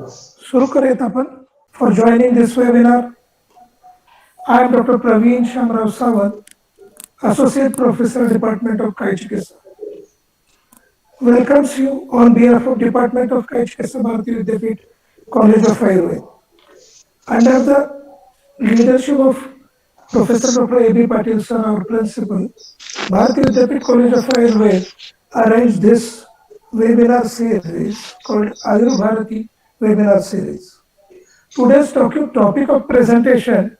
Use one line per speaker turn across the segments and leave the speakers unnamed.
सुरू करूयात आपण. For joining this webinar, I am Dr. Praveen Shamrao Sawant, Associate Professor, Department of Kai Chikitsa. Welcomes you on behalf of Department of Kai Chikitsa, Bharati Vidyapeeth College of Ayurveda. Under the leadership of Professor Dr. A.B. Patil sir, our principal, Bharati Vidyapeeth College of Ayurveda arranged this webinar series called Ayur Bharati Webinar Series. Today's topic of presentation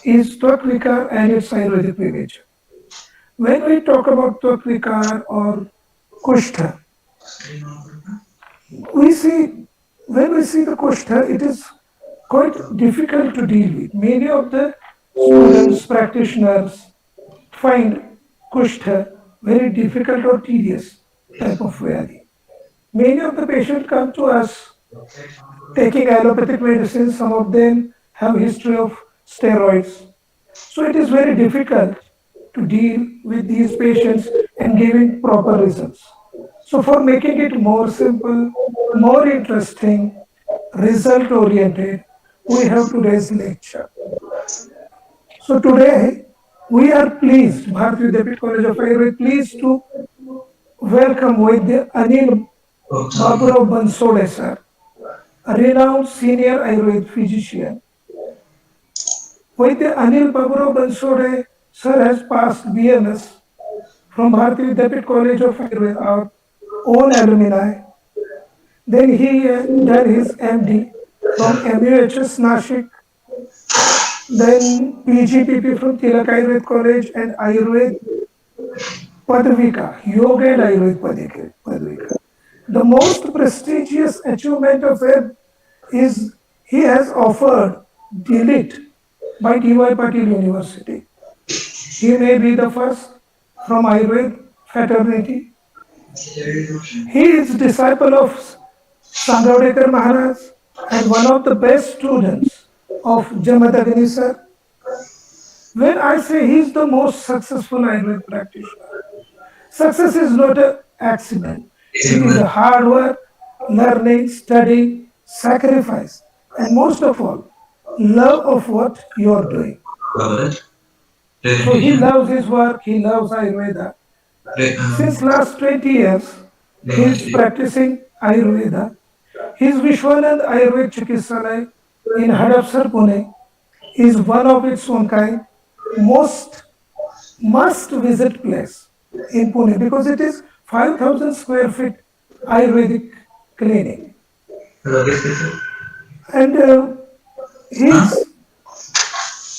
is Twak Vikar and its Ayurvedic lineage. When we talk about Twak Vikar or Kushtha, when we see the Kushtha, it is quite difficult to deal with. Many of the students, practitioners find Kushtha very difficult or tedious type of Vyadhi. Many of the patients come to us taking allopathic medicines. Some of them have history of steroids. So it is very difficult to deal with these patients and giving proper results. So for making it more simple, more interesting, result oriented, we have today's lecture. So today we are pleased, Bharati Vidyapeeth College of Ayurveda, pleased to welcome Vaidya Anil Baburao Bansode sir, a renowned senior Ayurveda physician. Vaidya Anil Baburao Bansode sir has passed BMS from Bharati Vidyapeeth College of Ayurveda, our own alumni. Then he done his MD from MUHS Nashik, then PGPP from Tilak Ayurveda College and Ayurveda Padvika, Yoga and Ayurveda Padvika. The most prestigious achievement of him is he has offered DLIT by D.Y. Patil University. He may be the first from Ayurveda fraternity. He is disciple of Sangavdekar Maharaj and one of the best students of Jamadagni sir. When I say he is the most successful Ayurveda practitioner, success is not an accident. It is a hard work, learning, studying, sacrifice, and most of all, love of what you are doing. So he loves his work, he loves Ayurveda. Since last 20 years, he is practicing Ayurveda. His Vishwanand Ayurveda Chikitsalaya in Hadapsar, Pune is one of its own kind, most must visit place in Pune because it is 5,000 square feet Ayurvedic clinic. And he's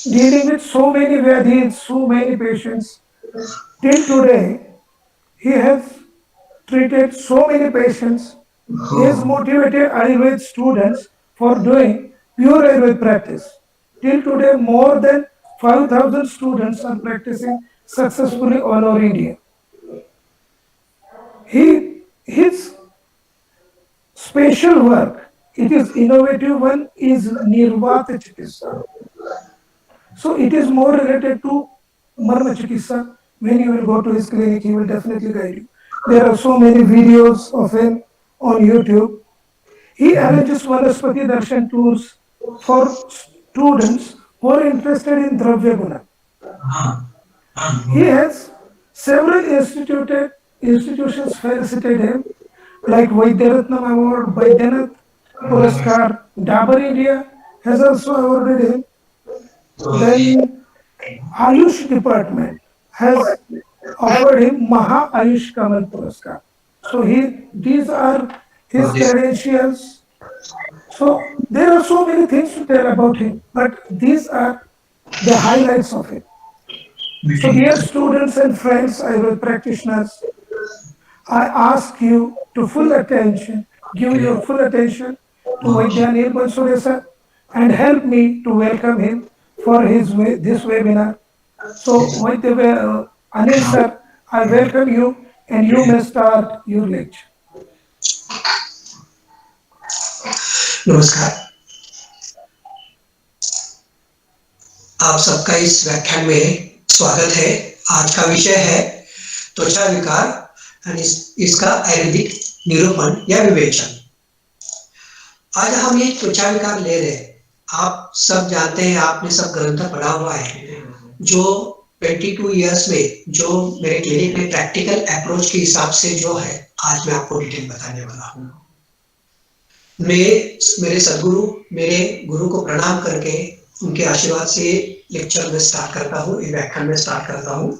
dealing with so many Vyadhis, so many patients. Till today, he has treated so many patients. He has motivated Ayurveda students for doing pure Ayurveda practice. Till today, more than 5,000 students are practicing successfully all over India. His special work, it is innovative one, is Nirvata Chikitsa. So it is more related to Marma Chikitsa. When you will go to his clinic, he will definitely guide you. There are so many videos of him on YouTube. He arranges Vanaspati Darshan tours for students who are interested in Dravya Guna. He has several institutions felicited him, like Vaidyaratnam Award, Vaidyanath Puraskar. Dabur India has also awarded him. Then Ayush Department has offered him Maha Ayush Kamal Puraskar. So these are his credentials. So there are so many things to tell about him, but these are the highlights of it. So dear students and friends, Ayurveda practitioners, I ask you to give your full attention to Vaidya Anil Bansode sir and help me to welcome him for this webinar. So Vaidya Anil sir, I welcome you and you may start your lecture.
नमस्कार, आप सबका इस व्याख्यान में स्वागत है। आज का विषय है त्वचा विकार और इसका आयुर्वेदिक निरूपण या विवेचन। आज हम ये त्वचा विकार ले रहे हैं, आप सब जानते हैं, आपने सब ग्रंथ पढ़ा हुआ है। जो 22 इयर्स में जो मेरे क्लिनिक में प्रैक्टिकल अप्रोच के हिसाब से जो है, आज मैं आपको डिटेल बताने वाला हूँ। मैं मेरे सदगुरु, मेरे गुरु को प्रणाम करके उनके आशीर्वाद से लेक्चर में स्टार्ट करता हूँ, व्याख्यान में स्टार्ट करता हूँ।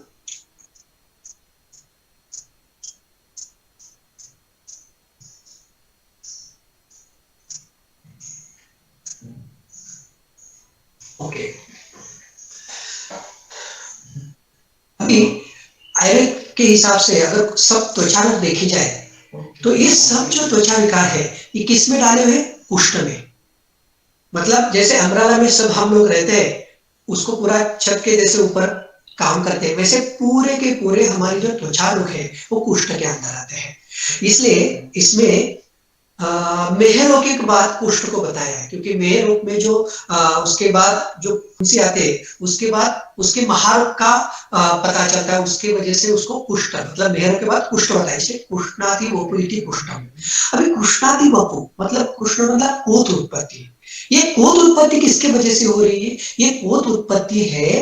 ओके, अभी आयुर्वेद के हिसाब से अगर सब त्वचा में देखी जाए तो ये सब जो त्वचा विकार है ये किस में डाले हुए? कुष्ठ में। मतलब जैसे अम्ब्रेला में सब हम लोग रहते हैं, उसको पूरा छत के जैसे ऊपर काम करते हैं, वैसे पूरे के पूरे हमारी जो त्वचा रोग है वो कुष्ठ के अंदर आते हैं। इसलिए इसमें मेह रोग के बाद कुष्ठ को बताया है, क्योंकि मेह रोग में जो उसके बाद जो फुंसी आते हैं, उसके बाद उसके महारोग का पता चलता है, उसके वजह से उसको कुष्ठ, मतलब मेह रोग के बाद कुष्ठ बताया, इसे कुष्णादि वपु इति कुष्ठम। अभी कुष्णादि वपु मतलब कुष्ठ मतलब कोत उत्पत्ति। ये कोत उत्पत्ति किसके वजह से हो रही है? ये कोत उत्पत्ति है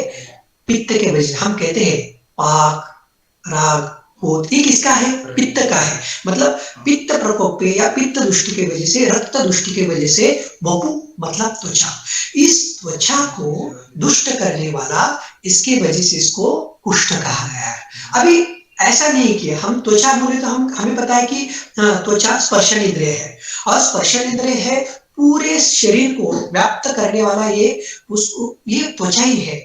पित्त के वजह से। हम कहते हैं पाक, राग, कोत, ये किसका है? पित्त का है। मतलब पित्त प्रकोप या पित्त दुष्टि की वजह से, रक्त दुष्टि की वजह से वपु मतलब त्वचा, इस त्वचा को दुष्ट करने वाला, इसके वजह से इसको कुष्ठ कहा गया है। अभी ऐसा नहीं कि हम त्वचा बोले तो हमें पता है कि त्वचा स्पर्शन इंद्रिय है, और स्पर्शन इंद्रिय है पूरे शरीर को व्याप्त करने वाला ये त्वचा ही है।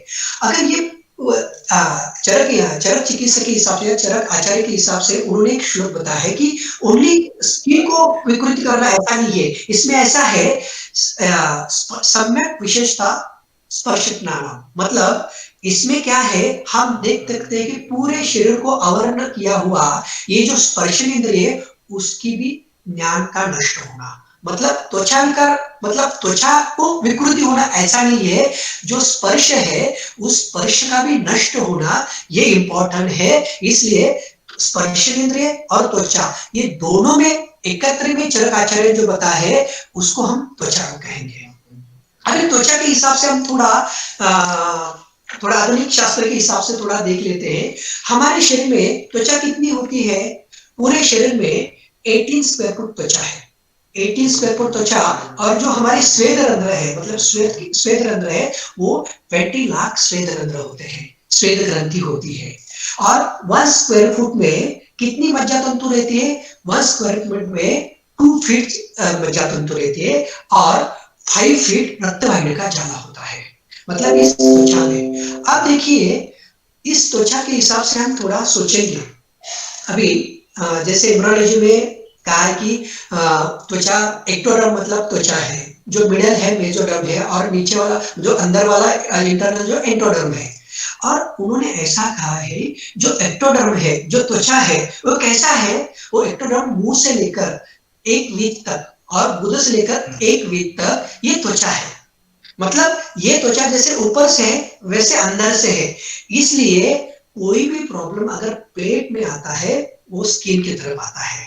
अगर ये चरक चिकित्सक के हिसाब से, चरक आचार्य के हिसाब से उन्होंने एक श्लोक बताया है कि ओनली स्किन को विकृत करना ऐसा नहीं है, इसमें ऐसा है सम्यक विशेषता स्पर्शनाम। मतलब इसमें क्या है, हम देख सकते हैं कि पूरे शरीर को आवरण किया हुआ ये जो स्पर्शन इंद्रिय, उसकी भी ज्ञान का नष्ट होना। मतलब त्वचा विकार मतलब त्वचा को विकृति होना ऐसा नहीं है, जो स्पर्श है उस स्पर्श का भी नष्ट होना ये इंपॉर्टेंट है। इसलिए स्पर्श इंद्रिय और त्वचा ये दोनों में एकत्र में चरक आचार्य जो बता है उसको हम त्वचा को कहेंगे। अगर त्वचा के हिसाब से हम थोड़ा आधुनिक शास्त्र के हिसाब से थोड़ा देख लेते हैं। हमारे शरीर में त्वचा कितनी होती है? पूरे शरीर में 18 स्क्वायर फुट त्वचा है, 18 स्क्वायर फुट त्वचा। और जो हमारे स्वेद रंध्र है, मतलब स्वेद रंध्र है, वो 20 लाख स्वेद रंध्र होते हैं, स्वेद ग्रंथि होती है। और 1 स्क्वायर फुट में कितनी मज्जा तंतु रहती है? 1 स्क्वायर फुट में 2 फीट मज्जा तंतु रहती है, और 5 फीट रक्तवाहिनी का जाला होता है, मतलब इस त्वचा में। अब देखिए, इस त्वचा के हिसाब से हम थोड़ा सोचेंगे। अभी जैसे एम्ब्रियोलॉजी में कहा है कि त्वचा एक्टोडर्म मतलब त्वचा है, जो मिडल है मेसोडर्म है, और नीचे वाला जो अंदर वाला इंटरनल जो एंडोडर्म है। और उन्होंने ऐसा कहा है, जो एक्टोडर्म है, जो त्वचा है, वो कैसा है? वो एक्टोडर्म मुंह से लेकर 1 वीक तक और गुदा से लेकर 1 वीक तक ये त्वचा है। मतलब ये त्वचा जैसे ऊपर से है वैसे अंदर से है। इसलिए कोई भी प्रॉब्लम अगर पेट में आता है वो स्किन की तरफ आता है।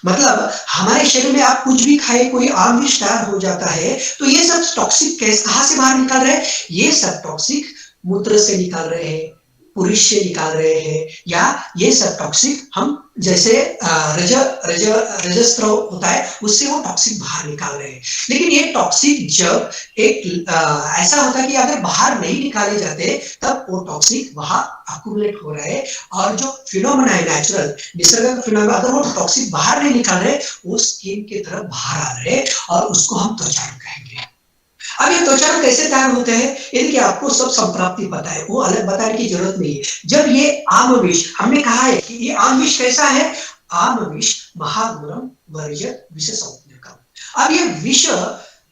मतलब हमारे शरीर में आप कुछ भी खाए, कोई आम भी स्टार हो जाता है, तो ये सब टॉक्सिक कहां से बाहर निकल रहे हैं? ये सब टॉक्सिक मूत्र से निकाल रहे हैं, पुरुष से निकाल रहे हैं, या ये सब टॉक्सिक हम जैसे रजस्त्र होता है उससे वो टॉक्सिक बाहर निकाल रहे हैं। लेकिन ये टॉक्सिक जब एक ऐसा होता है कि अगर बाहर नहीं निकाले जाते तब वो टॉक्सिक वहां अक्यूमुलेट हो रहे हैं, और जो फिनोमेना है नेचुरल निसर्ग फिनोमेना, अगर वो टॉक्सिक बाहर नहीं निकाल रहे वो स्किन की तरफ बाहर आ रहे हैं, और उसको हम त्वचा कहेंगे। अब ये त्वचा कैसे तैयार होते हैं? यदि कि आपको सब संप्राप्ति पता है, वो अलग बताने की जरूरत नहीं है। जब ये आम विष, हमने कहा है कि ये आम विष कैसा है? आम विष महागुरम वर्जत विष संज्ञकम। अब ये विष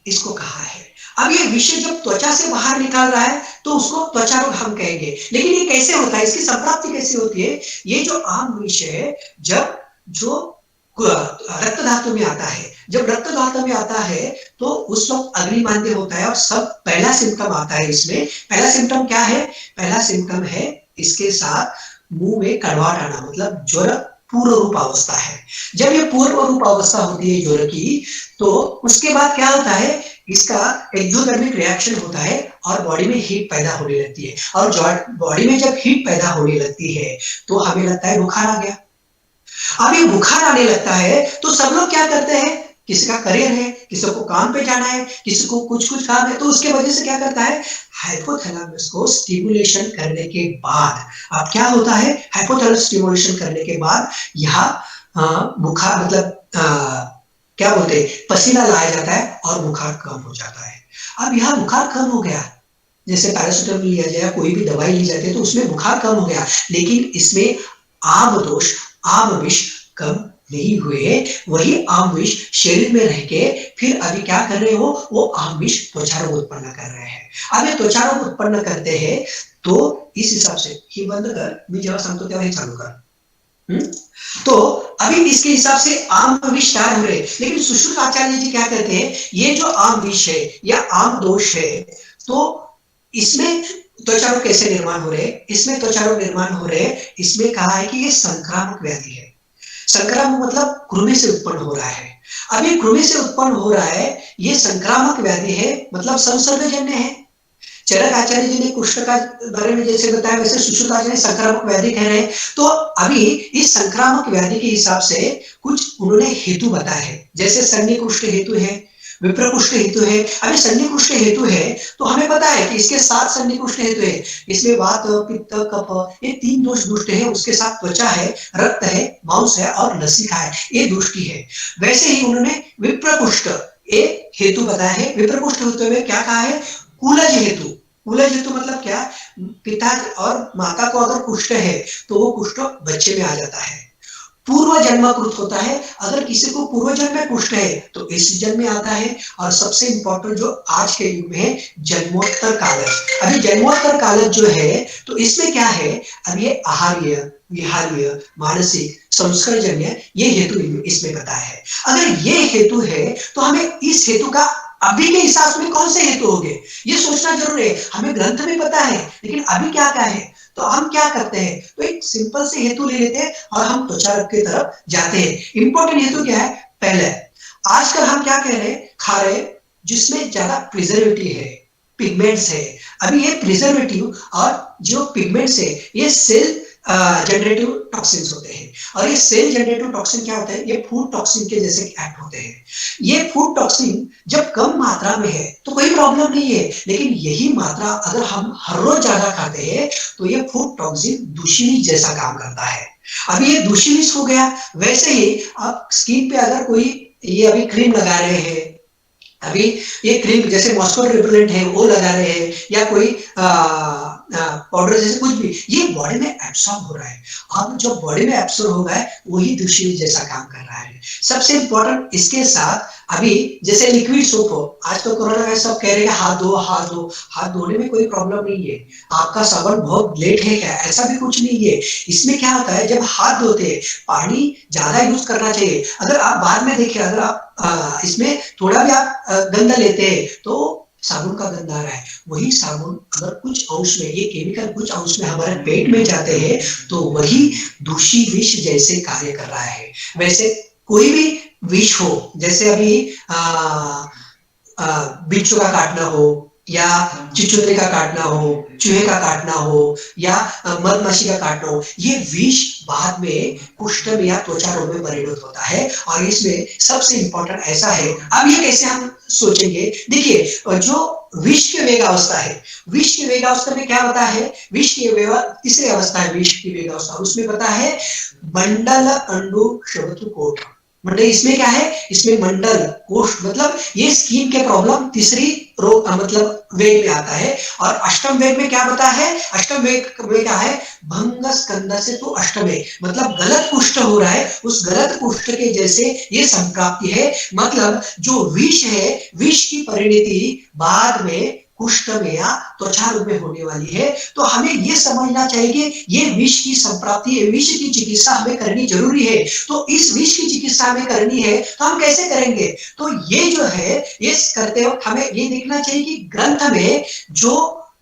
इसको कहा है। अब ये विष जब त्वचा से बाहर निकाल रहा है तो उसको त्वचा रोग हम कहेंगे। लेकिन ये कैसे होता है, इसकी संप्राप्ति कैसे होती है? ये जो आम विष है, जब जो रक्त धातु में आता है, जब रक्त धातु में आता है तो उस वक्त अग्निमांद्य होता है, और सब पहला सिम्टम आता है इसमें। पहला सिम्टम क्या है? पहला सिम्टम है इसके साथ मुंह में कड़वाहट आना, मतलब ज्वर पूर्व रूप अवस्था है। जब ये पूर्व रूप अवस्था होती है ज्वर की, तो उसके बाद क्या होता है, इसका एक्सोथर्मिक रिएक्शन होता है और बॉडी में हीट पैदा होने लगती है, और बॉडी में जब हीट पैदा होने लगती है तो हमें लगता है बुखार आ गया। अब ये बुखार आने लगता है तो सब लोग क्या करते हैं, किसी का करियर है, किसी को काम पे जाना है, किसी को कुछ काम है, तो उसके वजह से क्या करता है, हाइपोथैलेमस को स्टिमुलेशन करने के बाद अब क्या होता है, हाइपोथैलेमस स्टिमुलेशन करने के बाद यहाँ बुखार मतलब क्या बोलते हैं, पसीना लाया जाता है और बुखार कम हो जाता है। अब यहाँ बुखार कम हो गया, जैसे पैरासिटामोल लिया जाए, कोई भी दवाई ली जाती है तो उसमें बुखार कम हो गया, लेकिन इसमें आम दोष, आम विष कम नहीं हुए। वही आम विष शरीर में रह के फिर अभी क्या कर रहे हो, वो आम विष त्वचा रोग उत्पन्न कर रहे हैं। अब ये त्वचा रोग उत्पन्न करते हैं तो इस हिसाब से ही बंद कर, मी जेव्हा सांगतो तेव्हा हे चालू कर। तो अभी इसके हिसाब से आम विष तैयार हो रहे, लेकिन सुश्रुत आचार्य जी क्या कहते हैं, ये जो आम विष है या आम दोष है, तो इसमें त्वचा रोग कैसे निर्माण हो रहे, इसमें त्वचा रोग निर्माण हो रहे, इसमें कहा है कि ये संक्रामक व्याधि है। संक्रामक मतलब कृमि से उत्पन्न हो रहा है। अब ये कृमि से उत्पन्न हो रहा है, ये संक्रामक व्याधि है, मतलब संसर्गजन्य है। चरक आचार्य जी ने कुष्ठ का बारे में जैसे बताया, वैसे सुश्रुत आचार्य संक्रामक व्याधि कह रहे हैं। तो अभी इस संक्रामक व्याधि के हिसाब से कुछ उन्होंने हेतु बताए हैं, जैसे सन्निकुष्ठ हेतु है, विप्रकुष्ठ हेतु है। अभी सन्निकुष्ठ हेतु है तो हमें पता है कि इसके 7 सन्निकुष्ठ हेतु है, इसमें वात, पित्त, कफ, ये 3 दोष दुष्ट है, उसके साथ त्वचा है, रक्त है, मांस है और लसिका है, ये दुष्टि है। वैसे ही उन्होंने विप्रकुष्ठ एक हेतु बताया है। विप्रकुष्ठ हेतु में क्या कहा है, कूलज हेतु। कूलज हेतु मतलब क्या, पिता और माता को अगर कुष्ठ है तो वो कुष्ठ बच्चे में आ जाता है, पूर्व जन्मकृत होता है। अगर किसी को पूर्व जन्म में कुष्ठ है तो इस जन्म में आता है। और सबसे इंपॉर्टेंट जो आज के युग में है, जन्मोत्तर कालज। अभी जन्मोत्तर कालज जो है तो इसमें क्या है, अब ये आहार्य, विहार्य, मानसिक, संस्कारजन्य, ये हेतु इसमें बताया है। अगर ये हेतु है तो हमें इस हेतु का अभी के हिसाब में कौन से हेतु हो गए, ये सोचना जरूरी है। हमें ग्रंथ में पता है, लेकिन अभी क्या क्या है, तो हम क्या करते हैं, तो एक सिंपल से हेतु ले लेते हैं और हम त्वचा रोग की तरफ जाते हैं। इंपॉर्टेंट हेतु क्या है, पहले आजकल हम क्या कह रहे हैं, खा रहे जिसमें ज्यादा प्रिजर्वेटिव है, पिगमेंट्स है। अभी ये प्रिजर्वेटिव और जो पिगमेंट्स है, ये सेल जनरेटिव टॉक्सिन्स होते हैं। और ये सेल जनरेटिव टॉक्सिन क्या होता है, ये फूड टॉक्सिन के जैसे एक्ट होते हैं। ये फूड टॉक्सिन जब कम मात्रा में है तो कोई प्रॉब्लम नहीं है, लेकिन यही मात्रा अगर हम हर रोज ज्यादा खाते हैं तो ये फूड टॉक्सिन दूषित जैसा काम करता है। अभी ये दूषित हो गया। वैसे ही आप स्किन पे अगर कोई ये अभी क्रीम लगा रहे हैं, अभी ये क्रीम जैसे मॉस्किटो रिपेलेंट है वो लगा रहे हैं, या कोई पाउडर जैसे कुछ भी, ये बॉडी में एब्सॉर्ब हो रहा है। अब जो बॉडी में एब्सॉर्ब हो रहा है वही दूषित जैसा काम कर रहा है। सबसे इंपॉर्टेंट इसके साथ अभी जैसे लिक्विड सोप हो, आज तो कोरोना में सब कह रहे हैं हाथ धो हाथ धो, हाथ धोने में कोई प्रॉब्लम नहीं है। आपका साबुन बहुत लेट है क्या, ऐसा भी कुछ नहीं है। इसमें क्या होता है, जब हाथ धोते हैं पानी ज्यादा यूज करना चाहिए। अगर आप बाद में देखिए, अगर आप इसमें थोड़ा भी आप गंदा लेते हैं तो साबुन का गंदा आ रहा है। वही साबुन अगर कुछ अंश में, ये केमिकल कुछ अंश में हमारे पेट में जाते हैं तो वही दूषित विष जैसे कार्य कर रहा है। वैसे कोई भी विष हो, जैसे अभी बिच्छू का काटना हो, या चिचुंदरी का काटना हो, चूहे का काटना हो, या मधमाछी का काटना हो, ये विष बाद में कुष्ठ में या त्वचा रोग में परिणत होता है। और इसमें सबसे इंपॉर्टेंट ऐसा है, अब ये कैसे हम सोचेंगे, देखिए जो विष की वेगावस्था है, विष की वेगावस्था में क्या होता है, विष की तीसरी अवस्था है विष की वेगावस्था, उसमें पता है मंडल अंडु शब्द कोट। मंडल इसमें क्या है, इसमें मंडल कोष्ठ मतलब ये स्किन के प्रॉब्लम तीसरी रोग मतलब वेग में आता है। और अष्टम वेग में क्या बता है, अष्टम वेग में क्या है, भंग स्कंद से तो अष्टमे मतलब गलत कुष्ठ हो रहा है, उस गलत कुष्ठ के जैसे ये संप्राप्ति है। मतलब जो विष है, विष की परिणति बाद में कुष्ठ में या त्वचा रोग में होने वाली है। तो हमें ये समझना चाहिए कि ये विष की संप्राप्ति है, विष की चिकित्सा हमें करनी जरूरी है। तो इस विष की चिकित्सा हमें करनी है तो हम कैसे करेंगे, तो ये जो है ये करते वक्त हमें ये देखना चाहिए कि ग्रंथ में जो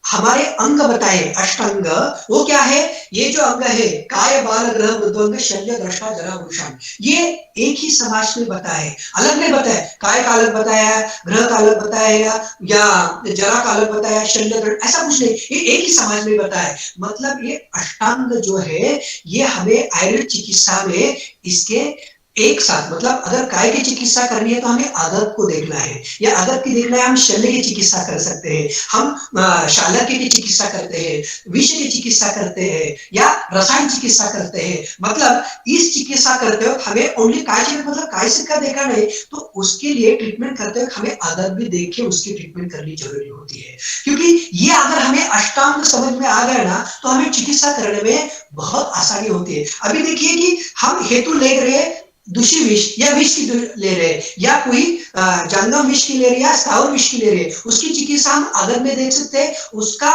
हमारे अंग बताए अष्टांग, वो क्या है? ये जो अंग है काय बाल ग्रह मृदंग शल्य दृष्टा जरा वृषण, ये एक ही समाज में बताए, अलग नहीं बताया। काय का अलग बताया, ग्रह का अलग बताया, या जरा का अलग बताया, शल्य, ऐसा कुछ नहीं, ये एक ही समाज में बताया। मतलब ये अष्टांग जो है ये हमें आयुर्वेद चिकित्सा में इसके एक साथ, मतलब अगर काय की चिकित्सा करनी है तो हमें आदत को देखना है, या आदत की देखना है हम शल्य की चिकित्सा कर सकते हैं, हम शालक्य की चिकित्सा करते हैं, विष की चिकित्सा करते हैं, या रसायन चिकित्सा करते हैं। मतलब इस चिकित्सा करते वक्त हमें ओनली काय चाहिए, मतलब काय से का देखा नहीं, तो उसके लिए ट्रीटमेंट करते वक्त हमें आदत भी देख के उसकी ट्रीटमेंट करनी जरूरी होती है। क्योंकि ये अगर हमें अष्टांग समझ में आ गया ना तो हमें चिकित्सा करने में बहुत आसानी होती है। अभी देखिए कि हम हेतु ले रहे दूषी विष या विष की ले रहे, या कोई जंगम विष की ले रहे या स्थावर विष की ले रहे, उसकी चिकित्सा हम आदत में देख सकते हैं। उसका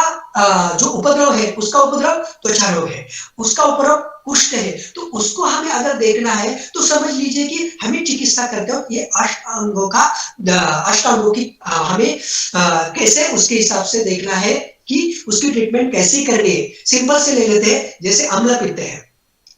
जो उपद्रव है, उसका उपद्रव त्वचा रोग है, उसका उपद्रव कुष्ठ है, तो उसको हमें अगर देखना है तो समझ लीजिए कि हमें चिकित्सा करते हो ये अष्टांगों की हमें कैसे उसके हिसाब से देखना है कि उसकी ट्रीटमेंट कैसे करनी है। सिंपल से ले लेते हैं, जैसे अम्ल पित्त है,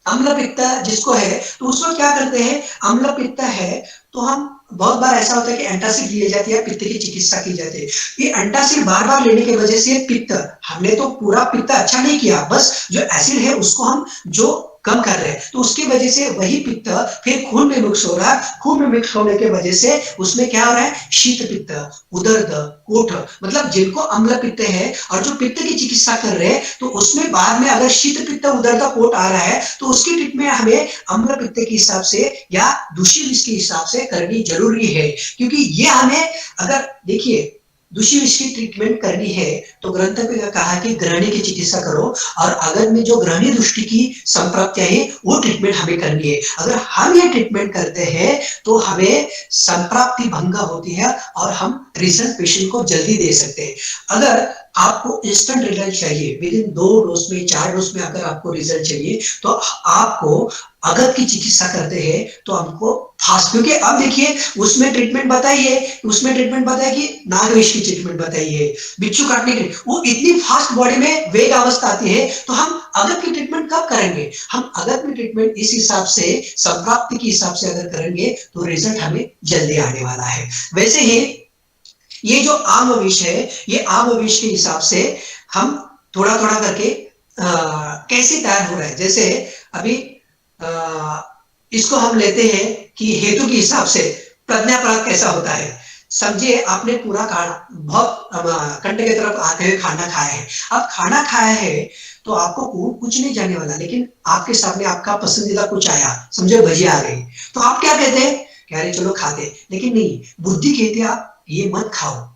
अम्ल पित्त जिसको है तो उसको क्या करते हैं, अम्ल पित्त है तो हम बहुत बार ऐसा होता है कि एंटासिड लिए जाती है, पित्त की चिकित्सा की जाती है। ये एंटासिड बार बार लेने की वजह से पित्त, हमने तो पूरा पित्त अच्छा नहीं किया, बस जो एसिड है उसको हम जो कम कर रहे हैं, तो उसकी वजह से वही पित्त फिर खून में मिक्स हो रहा है। खून में मिक्स होने की वजह से उसमें क्या हो रहा है, शीत पित्त, उदर्द, कोठ, मतलब जिनको अम्ल पित्त है और जो पित्त की चिकित्सा कर रहे हैं तो उसमें बाद में अगर शीत पित्त, उदर्द, कोठ आ रहा है तो उसकी ट्रीटमेंट हमें अम्ल पित्त के हिसाब से या दूषी विष के हिसाब से करनी जरूरी है। क्योंकि ये हमें, अगर देखिए दूषी विष की ट्रीटमेंट करनी है तो ग्रंथ में कहा कि ग्रहणी की चिकित्सा करो, और अगर में जो ग्रहणी दृष्टि की संप्राप्तियां है वो ट्रीटमेंट हमें करनी है। अगर हम ये ट्रीटमेंट करते हैं तो हमें संप्राप्ति भंग होती है और हम रिजल्ट पेशेंट को जल्दी दे सकते हैं। अगर आपको इंस्टेंट रिजल्ट चाहिए, विद इन 2 डोज में 4 डोज में अगर आपको रिजल्ट चाहिए तो आपको अगर की चिकित्सा करते हैं तो हमको फास्ट, क्योंकि अब देखिए उसमें ट्रीटमेंट बताइए, उसमें ट्रीटमेंट बताया कि नागविष की ट्रीटमेंट बताइए, बिच्छू काटने की, वो इतनी फास्ट बॉडी में वेग अवस्था आती है, तो हम अगत की ट्रीटमेंट कब करेंगे? हम अगत में ट्रीटमेंट इस हिसाब से संप्राप्ति के हिसाब से अगर करेंगे तो रिजल्ट हमें जल्दी आने वाला है। वैसे ही ये जो आम विष है, ये आम विष के हिसाब से हम थोड़ा थोड़ा करके कैसे तैयार हो रहा है। जैसे अभी इसको हम लेते हैं कि हेतु के हिसाब से प्रज्ञापराग कैसा होता है। समझिए आपने पूरा खाना बहुत कंटे की तरफ आते हुए खाना खाया है, अब खाना खाया है तो आपको कुछ नहीं जाने वाला, लेकिन आपके सामने आपका पसंदीदा कुछ आया, समझो भजिया आ गई, तो आप क्या कहते हैं, कह रहे चलो खाते, लेकिन नहीं, बुद्धि कहती है आप ये मत खाओ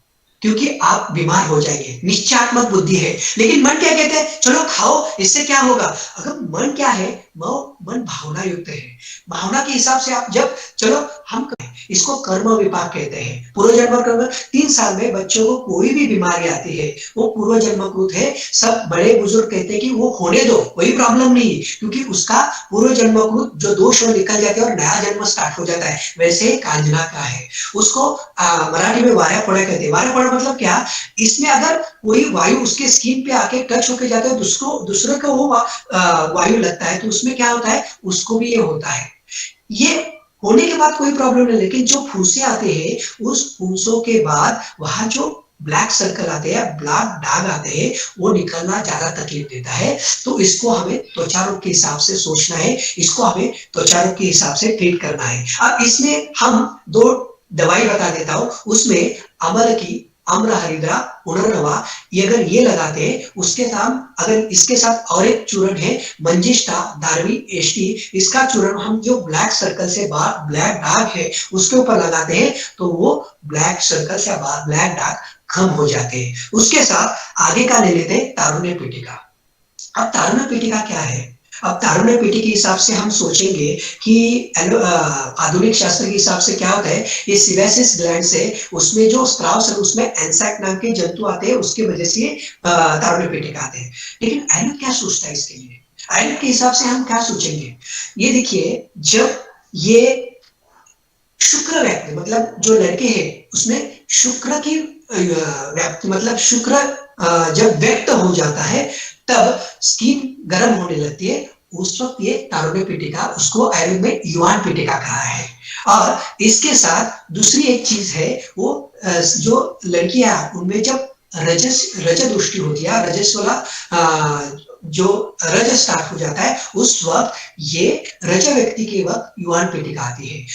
क्योंकि आप बीमार हो जाएंगे, निश्चयात्मक बुद्धि है। लेकिन मन क्या कहते हैं, चलो खाओ इससे क्या होगा। अगर मन क्या है, मन भावना युक्त है, भावना के हिसाब से आप जब चलो हम इसको कर्म विपाक कहते हैं। पूर्व जन्म कर्म, 3 साल में बच्चों को कोई भी बीमारी आती है वो पूर्व जन्मकृत है। सब बड़े बुजुर्ग कहते हैं कि वो होने दो, कोई प्रॉब्लम नहीं, क्योंकि उसका पूर्व जन्मकृत जो दोष वो निकल जाते हैं और नया जन्म स्टार्ट हो जाता है। वैसे कांजना का है, उसको मराठी में वार्या पड़ा कहते हैं। वार्या पड़ा मतलब क्या, इसमें अगर कोई वायु उसके स्किन पे आके टच होके जाता है, दूसरे को वो वायु लगता है, तो उसमें क्या होता है, उसको भी ये होता है। ये होने के बाद कोई प्रॉब्लम नहीं, लेकिन जो फूंसे आते हैं उस फूंसों के बाद वहां जो ब्लैक सर्कल आते हैं, ब्लैक दाग आते हैं, वो निकलना ज्यादा तकलीफ देता है। तो इसको हमें त्वचा रोग के हिसाब से सोचना है, इसको हमें त्वचा रोग के हिसाब से ट्रीट करना है। अब इसमें हम 2 दवाई बता देता हूं, उसमें अमर की अम्र हरिद्रा पुनर्नवा, ये अगर ये लगाते हैं उसके साथ, अगर इसके साथ और एक चूर्ण है मंजिष्ठा दारवी एष्टी, इसका चूर्ण हम जो ब्लैक सर्कल से बाहर ब्लैक दाग है उसके ऊपर लगाते हैं तो वो ब्लैक सर्कल से बाहर ब्लैक दाग कम हो जाते हैं। उसके साथ आगे का ले लेते हैं तारुण्य पीठिका। अब तारुण्य पीठिका क्या है, अब तारुण्य पीठी के हिसाब से हम सोचेंगे कि आधुनिक शास्त्र के हिसाब से क्या होता है, ये सिवेसिस ग्लैंड से उसमें जो स्त्राव है उसमें एंसैक नाम के जंतु आते हैं, उसकी वजह से तारुण्य पीठिका आते हैं। लेकिन आयुर्वेद क्या सोचता है इसके लिए, आयुर्वेद के हिसाब से हम क्या सोचेंगे, ये देखिए जब ये शुक्र व्यक्ति, मतलब जो लड़के हैं उसमें शुक्र की मतलब शुक्र जब व्यक्त हो जाता है तब स्किन गर्म होने लगती है, उस वक्त ये तारुण्य पीठिका, उसको आयुर्वेद में युवान पीठिका कहा है। और इसके साथ दूसरी एक चीज है, वो जो लड़कियां उनमें जब रजत दृष्टि होती है, रजस वाला जो रज स्टार्ट हो जाता है, उस वक्त ये रज व्यक्ति के वक्त युवान पीठिका आती है।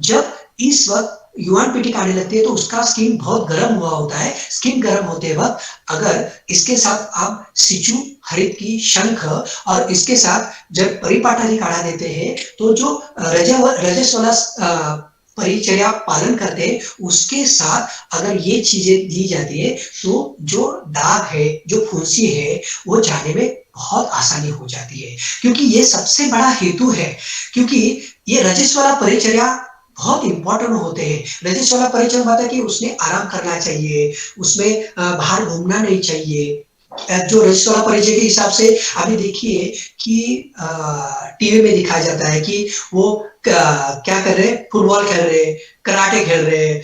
जब इस वक्त युवान पीठिका आने लगती है तो उसका स्किन बहुत गर्म हुआ होता है। स्किन गर्म होते वक्त अगर इसके साथ आप सिचू, हरित की, शंख और इसके साथ जब परिपाठादि काढ़ा देते हैं तो जो रजस वाला परिचर्या पालन करते हैं, उसके साथ अगर ये चीजें दी जाती है तो जो दाग है, जो फुंसी है, वो जाने में बहुत आसानी हो जाती है। क्योंकि ये सबसे बड़ा हेतु है, क्योंकि ये रजस वाला परिचर्या बहुत इंपॉर्टेंट होते हैं। रजस वाला परिचर्या बताता है कि उसने आराम करना चाहिए, उसमें बाहर घूमना नहीं चाहिए। जो रजस वाला परिचय के हिसाब से अभी देखिए कि टीवी में दिखाया जाता है कि वो क्या कर रहे हैं, फुटबॉल खेल रहे हैं, कराटे खेल रहे हैं,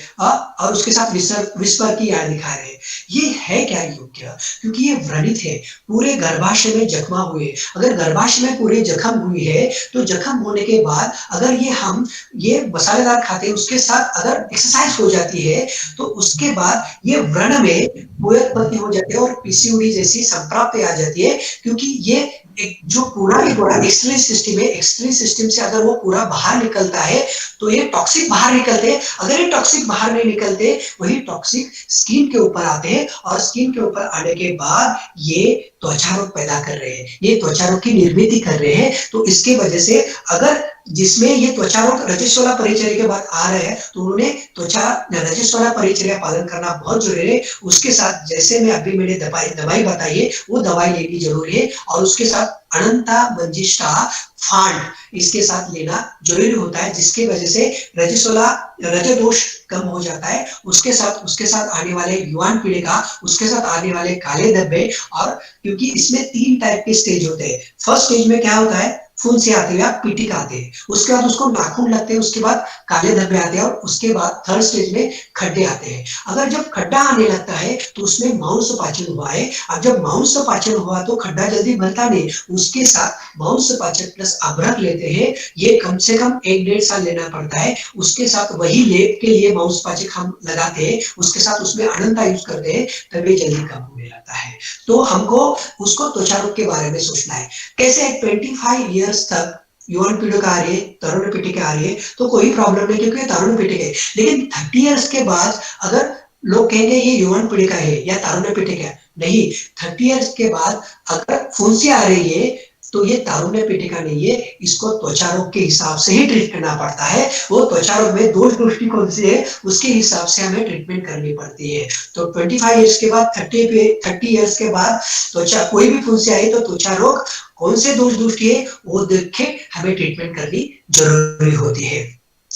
और उसके साथ विस्पर की याद दिखा रहे हैं। ये है क्या योग्य? क्योंकि ये व्रणित है, पूरे गर्भाशय में जख्मा हुए। अगर गर्भाशय में पूरे जख्म हुई है तो जख्म होने के बाद अगर हम ये मसालेदार खाते हैं, उसके साथ अगर एक्सरसाइज हो जाती है तो उसके बाद ये व्रण में उत्पत्ति हो जाती है और पीसीओडी जैसी संप्राप्ति आ जाती है। क्योंकि ये एक जो पूरा के पूरा एक्सक्रीन सिस्टम है, एक्सक्रीन सिस्टम से अगर वो पूरा बाहर निकलता है तो ये टॉक्सिक बाहर निकलते हैं। अगर ये टॉक्सिक बाहर नहीं निकलते, वही टॉक्सिक स्किन के ऊपर आते हैं और स्किन के ऊपर आने के बाद ये त्वचा रोग पैदा कर रहे हैं, ये त्वचा रोग की निर्मित कर रहे हैं। तो इसके वजह से अगर जिसमें ये त्वचा रोग रजस वाला परिचर्या के बाद आ रहे हैं तो उन्होंने त्वचा रजस वाला परिचर्या पालन करना बहुत जरूरी है। उसके साथ जैसे मैं अभी मैंने दवाई बताई है, वो दवाई लेनी जरूरी है। और उसके साथ अनंता मंजिष्ठा फांड इसके साथ लेना जरूरी होता है, जिसके वजह से रजस वाला रज दोष कम हो जाता है। उसके साथ आने वाले युवान पीढ़िका, उसके साथ आने वाले काले धब्बे। और क्योंकि इसमें 3 टाइप के स्टेज होते हैं। फर्स्ट स्टेज में क्या होता है, फुंसी आती है, पीठिका आते हैं, उसके बाद उसको नाखून लगते हैं, उसके बाद काले धब्बे आते हैं और उसके बाद थर्ड स्टेज में खड्डे आते हैं। अगर जब खड्डा आने लगता है तो उसमें मांस पाचन हुआ है। अब जब मांस पाचन हुआ तो खड्डा जल्दी भरता नहीं, उसके साथ मांस पाचन प्लस अभ्रक लेते हैं। ये कम से कम 1-1.5 साल लेना पड़ता है। उसके साथ वही लेप के लिए मांस पाचक हम लगाते हैं, उसके साथ उसमें अनंता यूज करते हैं, तब ये जल्दी कम होने लगता है। तो हमको उसको त्वचा रोग के बारे में सोचना है। कैसे 25 ईयर्स तक युवान पीढ़िका आ रही है, तरुण पीढ़िका आ रही है तो कोई प्रॉब्लम नहीं, क्योंकि तरुण पीढ़िका है। लेकिन 30 ईयर्स के बाद अगर लोग कहेंगे ये युवान पीढ़िका है या तारुण्य पीढ़िका है, नहीं, 30 ईयर्स के बाद अगर फुंसी आ रही है तो ये तारुण्य पीठिका नहीं है, इसको त्वचा रोग के हिसाब से ही ट्रीट करना पड़ता है। वो त्वचा रोग में दोष दृष्टिकोण से है, उसके हिसाब से हमें ट्रीटमेंट करनी पड़ती है। तो 25 ईयर्स के बाद 30 ईयर्स के बाद त्वचा कोई भी फुंसी आई तो त्वचा रोग कौन से दोष दृष्टि है वो देख के हमें ट्रीटमेंट करनी जरूरी होती है।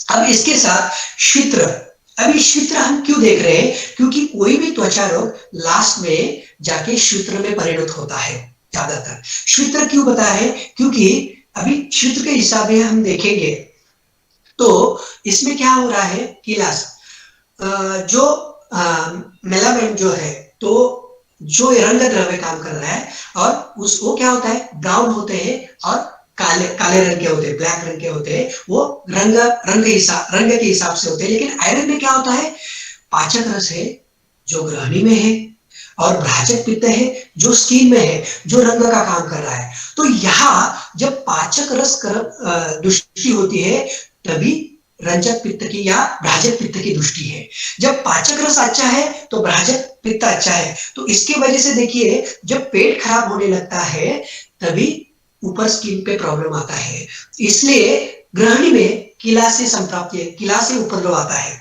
अब इसके साथ शित्र, अभी शित्र हम क्यों देख रहे हैं, क्योंकि कोई भी त्वचा रोग लास्ट में जाके शित्र में परिणत होता है। ज्यादातर शित्र क्यों बताया है, क्योंकि अभी शित्र के हिसाब से हम देखेंगे तो इसमें क्या हो रहा है, किलास जो मेलामाइन जो है, तो जो रंग द्रव्य काम कर रहा है और वो क्या होता है, ब्राउन होते हैं और काले काले रंग के होते हैं, ब्लैक रंग के होते हैं, वो रंग के हिसाब से होते हैं। लेकिन आयरन में क्या होता है, पाचक रस है जो ग्रहणी में है और भ्राजक पित्त है जो स्किन में है, जो रंग का काम कर रहा है। तो यहाँ जब पाचक रस दृष्टि होती है तभी रंजक पित्त की या भ्राजक पित्त की दृष्टि है। जब पाचक रस अच्छा है तो भ्राजक पित्त अच्छा है। तो इसकी वजह से देखिए जब पेट खराब होने लगता है तभी ऊपर स्किन पे प्रॉब्लम आता है। इसलिए ग्रहणी में किला से संप्राप्ति है, किला से उपद्रव आता है।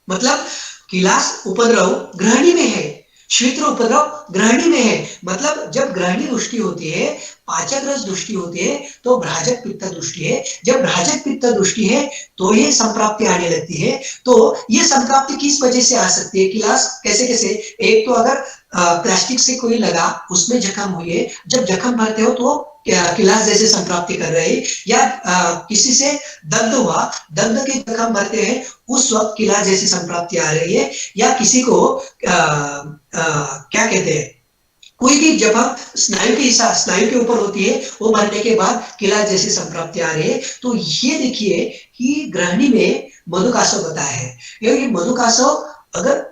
मतलब किलास उपद्रव ग्रहणी में है, क्षेत्र उपद्रव ग्रहणी में है। मतलब जब ग्रहणी दृष्टि होती है, पाचक रस दृष्टि होती है तो भ्राजक पित्त दृष्टि है। जब भ्राजक पित्त दृष्टि है तो ये संप्राप्ति आने लगती है। तो ये संप्राप्ति किस वजह से आ सकती है? किलास कैसे-कैसे? एक तो अगर प्लास्टिक से कोई लगा, उसमें जख्म हुई है, जब जख्म भरते हो तो किलास जैसे संप्राप्ति कर रहे हैं, या किसी से दर्द हुआ, दर्द के जख्म भरते हैं, उस वक़्त किलास जैसी संप्राप्ति आ रही है, या किसी को क्या कहते हैं, कोई भी जब हम स्नायु के ऊपर होती है, वो मरने के बाद किला जैसी संप्राप्ति आ रही है। तो ये देखिए कि गृहिणी में मधुकासव बताया है। ये मधुकासव अगर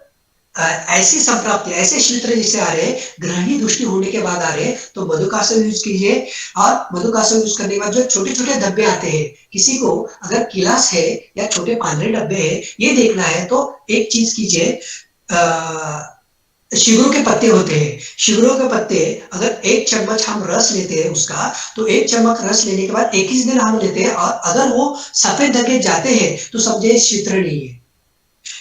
ऐसी संप्राप्ति, ऐसे क्षेत्र जिससे आ रहे हैं, गृहिणी दृष्टि होने के बाद आ रहे हैं, तो मधुकासव यूज कीजिए। और मधुकासव यूज करने के बाद जो छोटे-छोटे धब्बे आते हैं, किसी को अगर किलास है या छोटे पांढरे धब्बे हैं, ये देखना है तो एक चीज कीजिए, शिगरू के पत्ते होते हैं, शिगरू के पत्ते अगर 1 चम्मच हम रस लेते हैं उसका, तो 1 चम्मच रस लेने के बाद 21 दिन हम लेते हैं, और अगर वो सफेद धब्बे जाते हैं तो समझिए क्षेत्र नहीं है।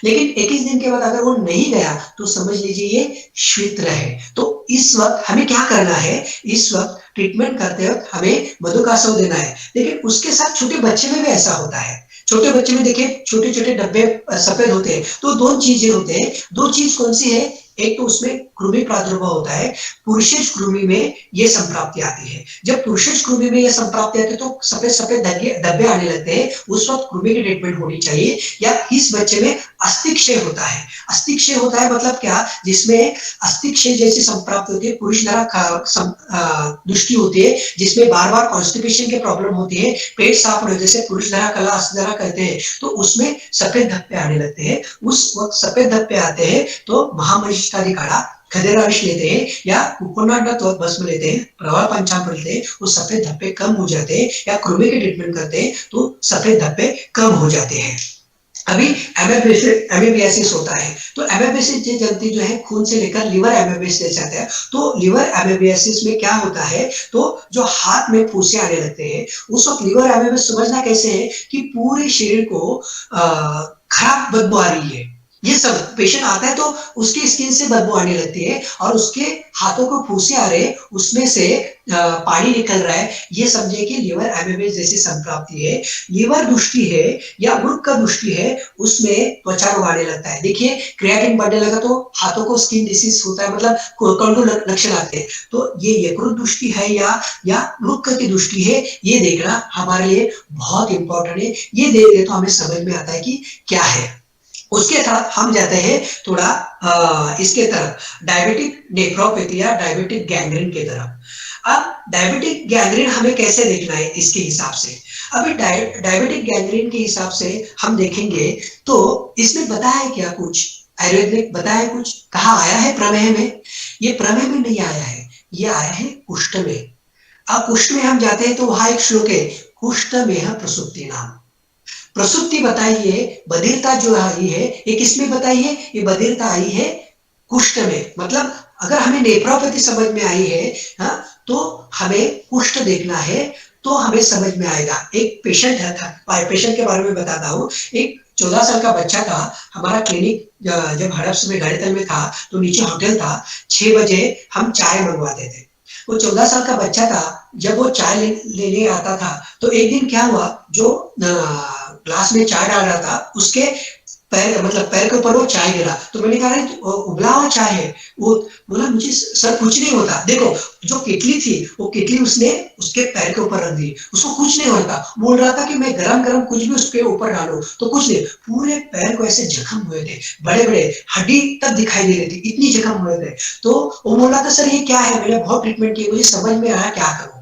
लेकिन 21 दिन के बाद अगर वो नहीं गया तो समझ लीजिए ये क्षेत्र है। तो इस वक्त हमें क्या करना है? इस वक्त ट्रीटमेंट करते वक्त हमें मधुकासव देना है। लेकिन उसके साथ छोटे बच्चे में भी ऐसा होता है। छोटे बच्चे में देखिए छोटे-छोटे डब्बे सफेद होते हैं, तो 2 चीजें होते हैं। 2 चीज कौन सी है? एक तो उसमें कृमि प्रादुर्भाव होता है, पुरुषज कृमि में ये संप्राप्ति आती है। जब पुरुषज कृमि में ये संप्राप्ति आती है तो सफेद-सफेद धब्बे आने लगते हैं, उस वक्त कृमि की ट्रीटमेंट होनी चाहिए। या इस बच्चे में अस्थिक्षय होता है। अस्थिक्षय होता है मतलब क्या? जिसमें अस्थिक्षय जैसी संप्राप्ति होती है, पुरुष धरा दृष्टि होती है, जिसमें बार-बार कॉन्स्टिपेशन की प्रॉब्लम होती है, पेट साफ नहीं, जैसे पुरुष धरा कला अस्थि धरा कहते हैं, तो उसमें सफेद धब्बे आने लगते हैं। उस वक्त सफेद धब्बे आते हैं तो महामहिष्ठादि काढ़ा, खदेरा विष लेते हैं, या कुकुरनाट भस्म लेते हैं, प्रवाल पंचामृत लेते हैं, वो सफेद धब्बे कम हो जाते हैं, या कृमि की ट्रीटमेंट करते हैं तो सफेद धब्बे कम हो जाते हैं। अभी एमएबीएसिस होता है, तो एमएबीएसिस ये जल्दी जो है खून से लेकर लिवर एमएबीएसिस जाता है। तो लिवर एमएबीएसिस में क्या होता है? तो जो हाथ में फूंसे आने लगते हैं, उस वक्त लिवर एमएबीएसिस समझना कैसे है कि पूरे शरीर को खराब बदबू आ रही है। ये सब पेशेंट आता है तो उसकी स्किन से बदबू आने लगती है, और उसके हाथों को फूंसे आ रहे हैं, उसमें से पानी निकल रहा है, ये समझिए कि लिवर एमएबीएसिस जैसी संप्राप्ति है। लिवर दृष्टि है या वृक्क का दृष्टि है, उसमें त्वचा रोग आने लगता है। देखिए क्रिएटिन बढ़ने लगा तो हाथों को स्किन डिसीज होता है, मतलब कौन लक्षण आते हैं। तो ये यकृत दृष्टि है या वृक्क की दृष्टि है, ये देखना हमारे लिए बहुत इंपॉर्टेंट है। ये देखते तो हमें समझ में आता है कि क्या है। उसके साथ हम जाते हैं थोड़ा इसके तरफ, डायबिटिक नेफ्रोपैथी या डायबिटिक गैंग्रीन की तरफ। अब डायबिटिक गैंग्रीन हमें कैसे देखना है इसके हिसाब से? अभी डायबिटिक गैंग्रीन के हिसाब से हम देखेंगे तो इसमें बताया है क्या कुछ? आयुर्वेद में बताया है कुछ? कहाँ आया है प्रमेय में? ये प्रमेय में नहीं आया है, ये आया है कुष्ठ में। अब कुष्ठ में हम जाते हैं तो वहां एक श्लोक है, कुष्ठ में प्रसुप्ति नाम। प्रसुप्ति बताइए, बधिरता जो आई है ये किसमें बताई है? ये बधिरता आई है कुष्ठ में। मतलब अगर हमें नेफ्रोपैथी समझ में आई है, हाँ, तो हमें कुष्ठ देखना है तो हमें समझ में आएगा। एक पेशेंट था, पेशेंट के बारे में बताता हूँ। एक 14 साल का बच्चा था, हमारा क्लिनिक जब हड़प्स में गाड़ीतल में था तो नीचे होटल था, 6 बजे हम चाय मंगवाते थे। वो 14 साल का बच्चा था, जब वो चाय लेने आता था तो एक दिन क्या हुआ, जो ग्लास में चाय डाल रहा था उसके पैर के ऊपर वो चाय गिरा। तो मैंने कहा उबला हुआ चाय है। वो बोला मुझे सर कुछ नहीं होता। देखो जो केतली थी वो केतली उसने उसके पैर के ऊपर रख दी, उसको कुछ नहीं होता। बोल रहा था कि मैं गरम कुछ भी उसके ऊपर डालू तो कुछ नहीं। पूरे पैर को ऐसे जख्म हुए थे, बड़े बड़े, हड्डी तक दिखाई दे रही थी, इतनी जख्म हुए थे। तो वो बोल रहा था सर ये क्या है? मैंने बहुत ट्रीटमेंट की, मुझे समझ में आया क्या करूं।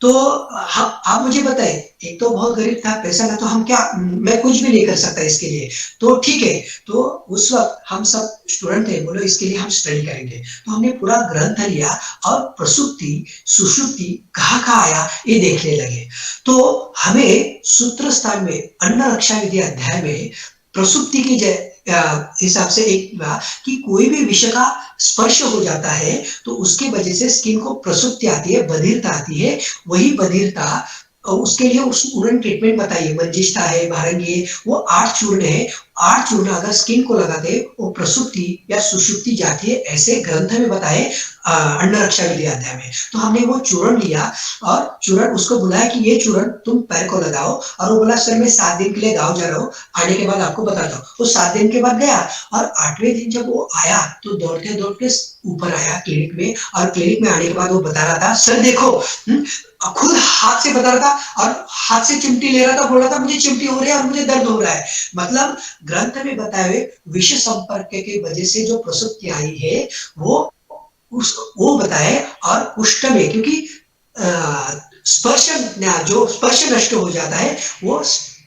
तो आप मुझे बताइए, एक तो बहुत गरीब था, पैसा ना, तो हम क्या, मैं कुछ भी नहीं कर सकता इसके लिए। तो ठीक है, तो उस वक्त हम सब स्टूडेंट थे, बोलो इसके लिए हम स्टडी करेंगे। तो हमने पूरा ग्रंथ लिया और प्रसुप्ति सुषुप्ति कहाँ आया ये देखने लगे। तो हमें सूत्र स्थान में अन्न रक्षा विधि अध्याय में प्रसुप्ति की हिसाब से एक हुआ कि कोई भी विषय का स्पर्श हो जाता है तो उसके वजह से स्किन को प्रसुप्ति आती है, बधिरता आती है। वही बधिरता उसके लिए उन्होंने ट्रीटमेंट बताई है, मंजिष्ठा है, भारंगी है, वो 8 चूर्ण है। 8 चूर्ण अगर स्किन को लगाते वो प्रसुप्ति या सुषुप्ति जाती है, ऐसे ग्रंथ में बताए अन्न रक्षा विधि अध्याय में। तो हमने वो चूर्ण लिया और चूर्ण उसको बुलाया कि ये चूर्ण तुम पैर को लगाओ, और वो बोला सर मैं 7 दिन के लिए गाँव जा रहा हूँ, आने के बाद आपको बताता हूँ। वो 7 दिन के बाद गया और 8वें दिन जब वो आया तो दौड़ते दौड़ते ऊपर आया क्लिनिक में, और क्लिनिक में आने के बाद वो बता रहा था सर देखो, खुद हाथ से बता रहा था और हाथ से चिमटी ले रहा था, बोल रहा था मुझे चिमटी हो रही है और मुझे दर्द हो रहा है। मतलब ग्रंथ में बताए हुए विष संपर्क के वजह से जो प्रसुप्ति आई है वो बताए, और कुष्ठ में क्योंकि स्पर्श जो स्पर्श नष्ट हो जाता है वो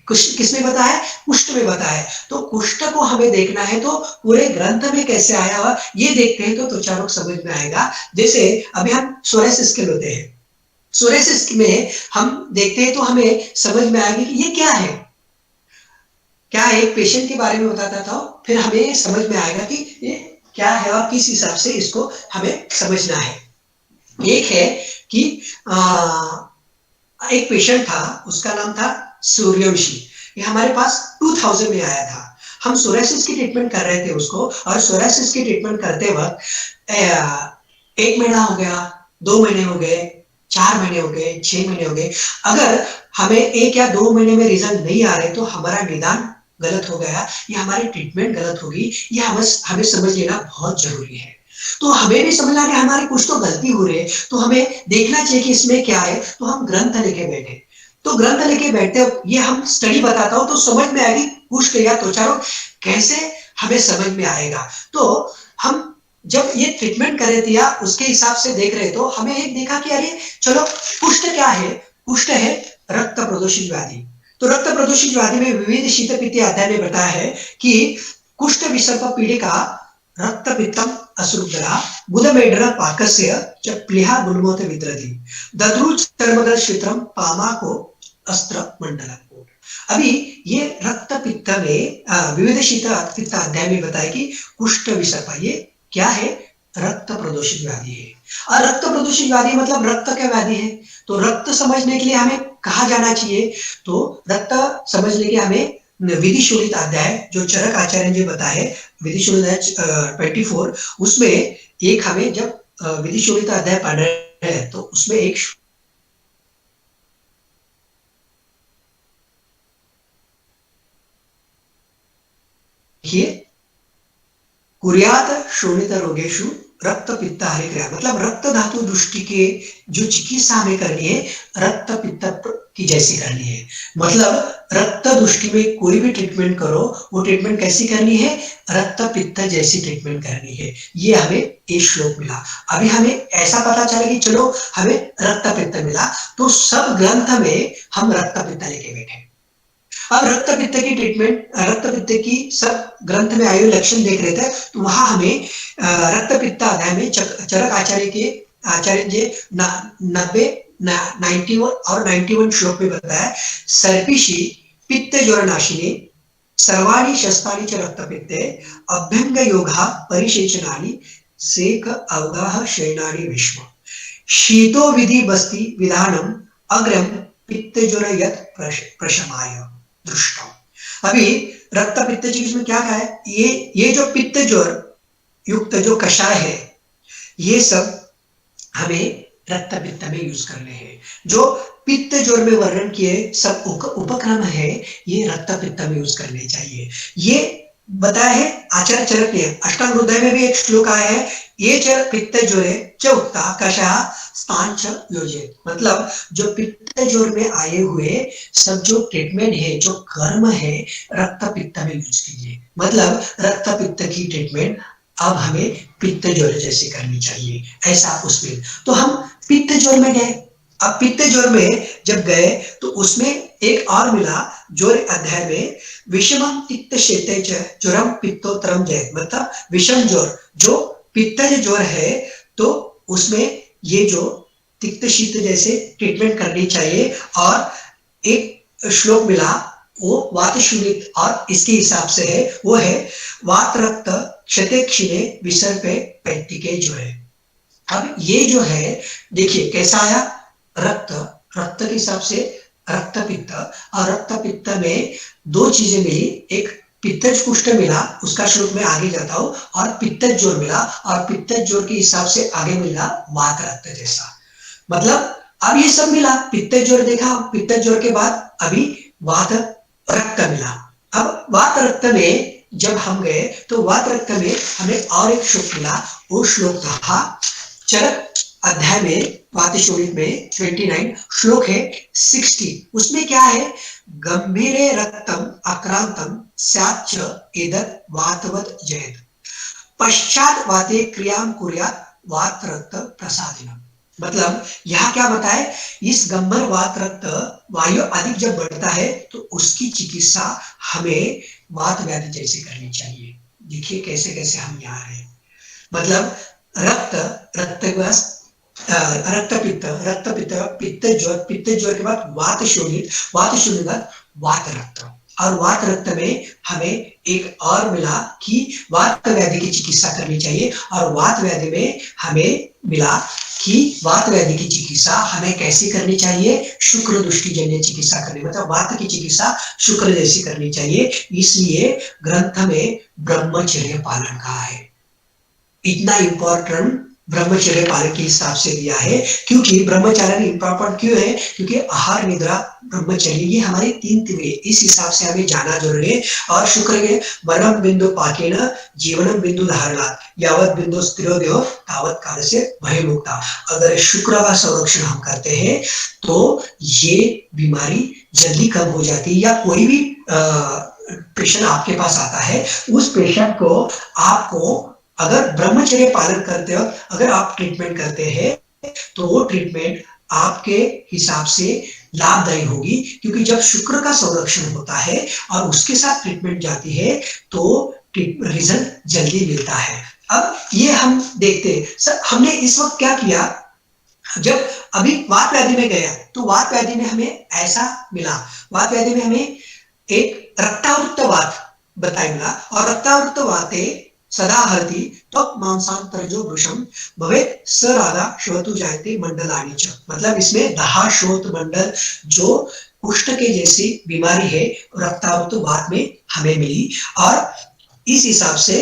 किसमें बताया, कुष्ठ में बताया। तो कुष्ठ को हमें देखना है तो पूरे ग्रंथ में कैसे आया हुआ ये देखते हैं तो त्वचा रोग समझ में आएगा। जैसे अभी हम सोरेसिस के लेते हैं, सोरेसिस में हम देखते हैं तो हमें समझ में आएगा कि ये क्या है। क्या एक पेशेंट के बारे में बताता था, फिर हमें समझ में आएगा कि ये क्या है और किस हिसाब से इसको हमें समझना है। एक है कि एक पेशेंट था, उसका नाम था सूर्यवंशी। ये हमारे पास 2000 में आया था। हम सोरासिस की ट्रीटमेंट कर रहे थे उसको, और सोरासिस की ट्रीटमेंट करते वक्त 1 महीना हो गया, 2 महीने हो गए, 4 महीने हो गए, 6 महीने हो गए। अगर हमें 1 या 2 महीने में रिजल्ट नहीं आ रहे तो हमारा निदान गलत हो गया, या हमारी ट्रीटमेंट गलत होगी, ये हमें समझ लेना बहुत जरूरी है। तो हमें भी समझना कि हमारी कुछ तो गलती हो रही है, तो हमें देखना चाहिए कि इसमें क्या है। तो हम ग्रंथ लेके बैठे, तो ग्रंथ लेके बैठते ये हम स्टडी बताता हूं तो समझ में आएगी कुष्ठ या त्वचा रोग कैसे हमें समझ में आएगा। तो हम जब ये ट्रीटमेंट कर रहे थे या उसके हिसाब से देख रहे तो हमें एक देखा कि अरे चलो कुष्ठ क्या है, कुष्ठ है रक्त प्रदूषित व्याधि। तो रक्त प्रदूषित व्याधि में विविध शीत पित्त अध्याय में बताया है कि कुष्ठ विसर्प पीड़िका रक्तपित्तम असुरगला बुधमेडर पाकस्य च प्लीहा गुणमोत विद्रति दद्रु चर्मगल क्षेत्रम पामाको अस्त्र मंडलम। अभी ये रक्त पित्त में विविध शीत पित्त अध्याय में बताया कि कुष्ठ विसर्प ये क्या है, रक्त प्रदूषित व्याधि है। और रक्त प्रदूषित व्याधि मतलब रक्त का व्याधि है। तो रक्त समझने के लिए हमें कहा जाना चाहिए, तो रक्त समझने के लिए हमें विधि शोधित अध्याय जो चरक आचार्य जी बताए, विधि शोधित अध्याय 24, उसमें एक हमें जब विधि शोधित अध्याय पढ़ रहे हैं तो उसमें एक कुर्यात शोणित रोगेशु रक्त पित्त हरिक्रिया, मतलब रक्त धातु दृष्टि के जो चिकित्सा हमें करनी है रक्त पित्त की जैसी करनी है। मतलब रक्त दृष्टि में कोई भी ट्रीटमेंट करो वो ट्रीटमेंट कैसी करनी है, रक्त पित्त जैसी ट्रीटमेंट करनी है। ये हमें एक श्लोक मिला। अभी हमें ऐसा पता चला कि चलो हमें रक्त पित्त मिला, तो सब ग्रंथ में हम रक्त पित्त लेके बैठे। अब रक्त पित्त की ट्रीटमेंट, रक्त पित्त की सब ग्रंथ में आयु लक्षण देख रहे थे, तो वहां हमें रक्त पित्त अध्याय में चरक आचार्य के आचार्य जी 90, 91 और 91 श्लोक में बताया, सर्पिषि पित्त ज्वर नाशिनी सर्वाणि शस्त्राणि च रक्त पित्ते अभ्यंग योगा परिशेचनानि सेक अवगाह शयनानि विश्व शीतो विधि बस्ति विधानम अग्रम पित्त ज्वर यत प्रशमाय दृष्टम। अभी रक्त पित्त चिकित्सा में क्या कहा है, ये जो पित्त ज्वर युक्त जो कषाय है ये सब हमें रक्त पित्त में यूज करने हैं। जो पित्त ज्वर में वर्णन किए सब उपक्रम है ये रक्त पित्त में यूज करने चाहिए। ये बताया है आचार्य चरक ने। अष्टांग हृदय में भी एक श्लोक आया है, ये च पित्त ज्वरे च उक्ता कषाय स्थान च योजित, मतलब जो पित्त ज्वर में आए हुए सब जो ट्रीटमेंट है जो कर्म है रक्त पित्त में यूज कीजिए। मतलब रक्त पित्त की ट्रीटमेंट अब हमें पित्त ज्वर जैसे करनी चाहिए, ऐसा उसमें। तो हम पित्त ज्वर में गए। अब पित्त ज्वर में जब गए तो उसमें एक और मिला ज्वर अध्याय में, विषमम पित्त शेते ज्वरम पित्तोत्तरम जय, मतलब विषम ज्वर जो पित्त ज्वर है तो उसमें ये जो तिक्त शीत जैसे ट्रीटमेंट करनी चाहिए। और एक श्लोक मिला वो वात शूलित और इसके हिसाब से है, वो है वात रक्त क्षते क्षीणे विसर्पे पैट्टिके ज्वरे। अब ये जो है देखिए कैसा आया, रक्त के हिसाब से रक्त पित्त, और रक्त पित्त में दो चीजें मिली, एक पित्तज कुष्ठ मिला, उसका श्लोक में आगे जाता हूं, और पित्तज जोर मिला, और पित्तज जोर के हिसाब से आगे मिला वात रक्त जैसा। मतलब अब ये सब मिला, पित्तज जोर देखा, पित्तज जोर के बाद अभी वात रक्त मिला। अब वात रक्त में जब हम गए तो वात रक्त में हमें और एक श्लोक मिला, वो श्लोक था चरक अध्याय में, वातशोणित में 29 श्लोक है 60। उसमें क्या है, गंभीरे रक्तम अक्रांतम स्याच्च एदत् वातवत् जयेत्, पश्चात वाते क्रियाम कुर्यात् वात रक्त प्रसादिनम। मतलब यहाँ क्या बताए, इस गंभीर वात रक्त वायु अधिक जब बढ़ता है तो उसकी चिकित्सा हमें वात व्याधि जैसे करनी चाहिए। देखिए कैसे कैसे हम यहाँ है, मतलब रक्त रक्त रक्त पित्त, रक्त पित्त, पित्त ज्वर, पित्त ज्वर के बाद वात शोणित, वात शोणित बाद वात रक्त, और वात रक्त में हमें एक और मिला कि वात व्याधि की चिकित्सा करनी चाहिए, और वात व्याधि में हमें मिला कि वात व्याधि की चिकित्सा हमें कैसी करनी चाहिए, शुक्र दृष्टि जन्य चिकित्सा करनी, मतलब वात की चिकित्सा शुक्र जैसी करनी चाहिए। इसलिए ग्रंथ में ब्रह्मचर्य पालन कहा है, इतना इंपॉर्टेंट ब्रह्मचर्य पालन के हिसाब से दिया है। क्योंकि ब्रह्मचर्य इंपॉर्टेंट क्यों है, क्योंकि आहार निद्रा ब्रह्मचर्य ये हमारे 3 त्रिवेद, इस हिसाब से हमें जाना जरूरी है। और शुक्र के मरम बिंदु पाकेन जीवनम बिंदु धारणा यावत बिंदु स्थिरोदेव तावत काल से भय मुक्ता। अगर शुक्र का संरक्षण हम करते हैं तो ये बीमारी जल्दी कम हो जाती है। या कोई भी पेशेंट आपके पास आता है, उस पेशेंट को आपको अगर ब्रह्मचर्य पालन करते हो, अगर आप ट्रीटमेंट करते हैं तो वो ट्रीटमेंट आपके हिसाब से लाभदायी होगी। क्योंकि जब शुक्र का संरक्षण होता है और उसके साथ ट्रीटमेंट जाती है तो रिजल्ट जल्दी मिलता है। अब ये हम देखते हैं सर, हमने इस वक्त क्या किया, जब अभी वात व्याधि में गया तो वात व्याधि में हमें ऐसा मिला, वात व्याधि में हमें एक रक्तावृत वात बताया मिला, और रक्तावृत वाते सदा हरति त्वक मांसांतरजो वृषम भवेत् स रागा श्रोतु जायते मंडलानि च। मतलब इसमें दाह श्रोत मंडल जो कुष्ठ के जैसी बीमारी है रक्तावृत वात में हमें मिली। और इस हिसाब से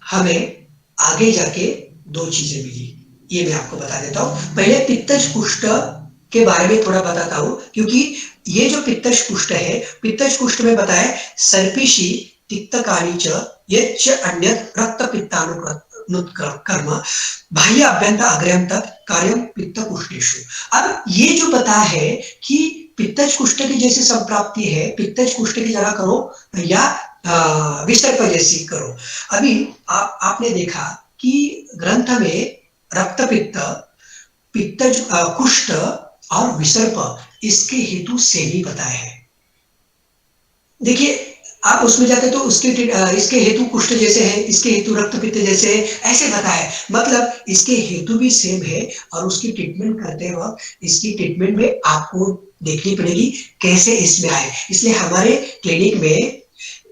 हमें आगे जाके 2 चीजें मिली, ये मैं आपको बता देता हूं। पहले पित्तज कुष्ठ के बारे में थोड़ा बताता हूं, क्योंकि ये जो पित्तज कुष्ठ है, पित्तज कुष्ठ में बताया सर्पिशी तिक्तकाली च यच्च अन्यत् रक्त पित्तानुकर्म बाह्य अभ्यंतर अग्रयंत कार्यम पित्त कुष्ठेषु। अब ये जो बता है कि पित्तज कुष्ठ की जैसी संप्राप्ति है, पित्तज कुष्ठ की जगह करो या विसर्प जैसी करो। अभी आपने देखा कि ग्रंथ में रक्त पित्त, पित्तज कुष्ठ और विसर्प इसके हेतु से भी बताया है। देखिए आप उसमें जाते तो उसके इसके हेतु कुष्ठ जैसे है, इसके हेतु रक्त पित्त जैसे है, ऐसे बताए। मतलब इसके हेतु भी सेम है, और उसकी ट्रीटमेंट करते वक्त इसकी ट्रीटमेंट में आपको देखनी पड़ेगी कैसे इसमें आए। इसलिए हमारे क्लिनिक में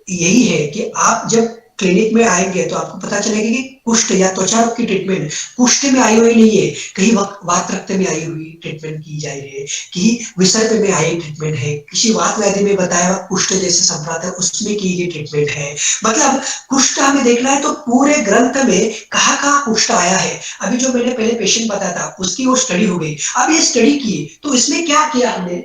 यही है कि आप जब क्लिनिक में आएंगे तो आपको पता चलेगा कि कुष्ठ या त्वचा रोग की ट्रीटमेंट कुष्ठ में आई हुई नहीं है, कहीं वात रक्त में आई हुई ट्रीटमेंट की जा रही है, कि विसर्प में आई ट्रीटमेंट है, किसी वात व्याधि में बताया हुआ कुष्ठ जैसे संप्राप्त है उसमें की गई ट्रीटमेंट है। मतलब कुष्ठ हमें देखना है तो पूरे ग्रंथ में कहाँ कहाँ कुष्ठ आया है। अभी जो मैंने पहले पेशेंट बताया था उसकी वो स्टडी हो गई। अब ये स्टडी की तो इसमें क्या किया हमने,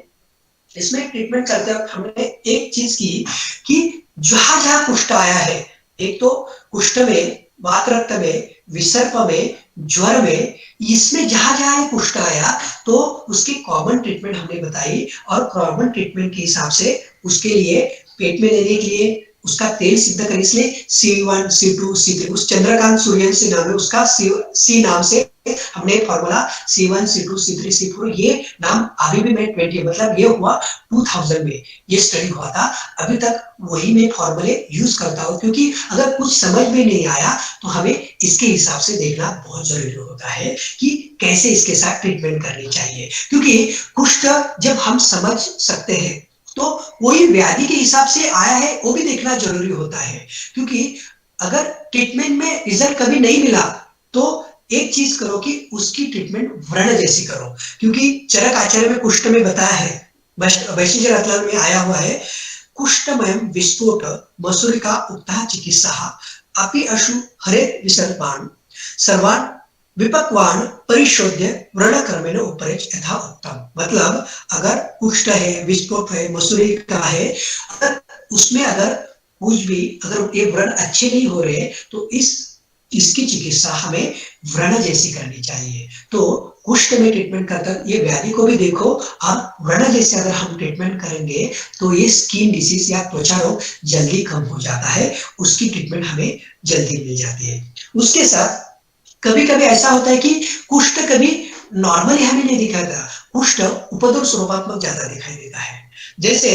इसमें ट्रीटमेंट करते वक्त हमने एक चीज की कि जहां जहां कुष्ठ आया है, एक तो कुष्ठ में, वात रक्त में, विसर्प में, ज्वर में, इसमें जहां जहां कुष्ठ आया तो उसकी कॉमन ट्रीटमेंट हमने बताई। और कॉमन ट्रीटमेंट के हिसाब से उसके लिए पेट में लेने के लिए उसका तेल सिद्ध करने, इसलिए C1, C2, C3, उस चंद्रकांत सूर्यवंशी नाम है उसका, सी नाम से हमने formula C1, C2, C3, C4 ये नाम अभी भी मैं 20 मतलब ये हुआ 2000 में ये स्टडी हुआ था। अभी तक वही मैं फॉर्मूले यूज करता हूँ, क्योंकि अगर कुछ समझ में नहीं आया तो हमें इसके हिसाब से देखना बहुत जरूरी होता है कि कैसे इसके साथ ट्रीटमेंट करनी चाहिए। क्योंकि कुष्ठ जब हम समझ सकते हैं तो वही व्याधि के हिसाब से आया है वो भी देखना जरूरी होता है। क्योंकि अगर ट्रीटमेंट में रिजल्ट कभी नहीं मिला तो एक चीज करो कि उसकी ट्रीटमेंट व्रण जैसी करो। क्योंकि चरक आचार्य में कुष्ठ में बताया है, वैशिष्ट रत्नाकर में आया हुआ है, कुष्ठमयं विस्फोट मसूरिका उक्तः चिकित्सः अपि अशु हरेत् विसर्पान् सर्वान् विपक्वान् परिशोध्य व्रणकर्मेण उपरेच यथा उत्तम। मतलब अगर कुष्ठ है, विस्फोट है, मसूरिका है, अगर उसमें अगर कुछ भी अगर ये व्रण अच्छे नहीं हो रहे तो इसकी चिकित्सा हमें व्रण जैसी करनी चाहिए। तो कुष्ठ में ट्रीटमेंट करते ये व्याधि को भी देखो और व्रण जैसे अगर हम ट्रीटमेंट करेंगे तो ये स्किन डिसीज या त्वचा रोग जल्दी कम हो जाता है, उसकी ट्रीटमेंट हमें जल्दी मिल जाती है। उसके साथ कभी-कभी ऐसा होता है कि कुष्ठ कभी नॉर्मली हमें नहीं दिखाता, कुष्ठ उपद्रव स्वरूपात्मक ज्यादा दिखाई देता है। जैसे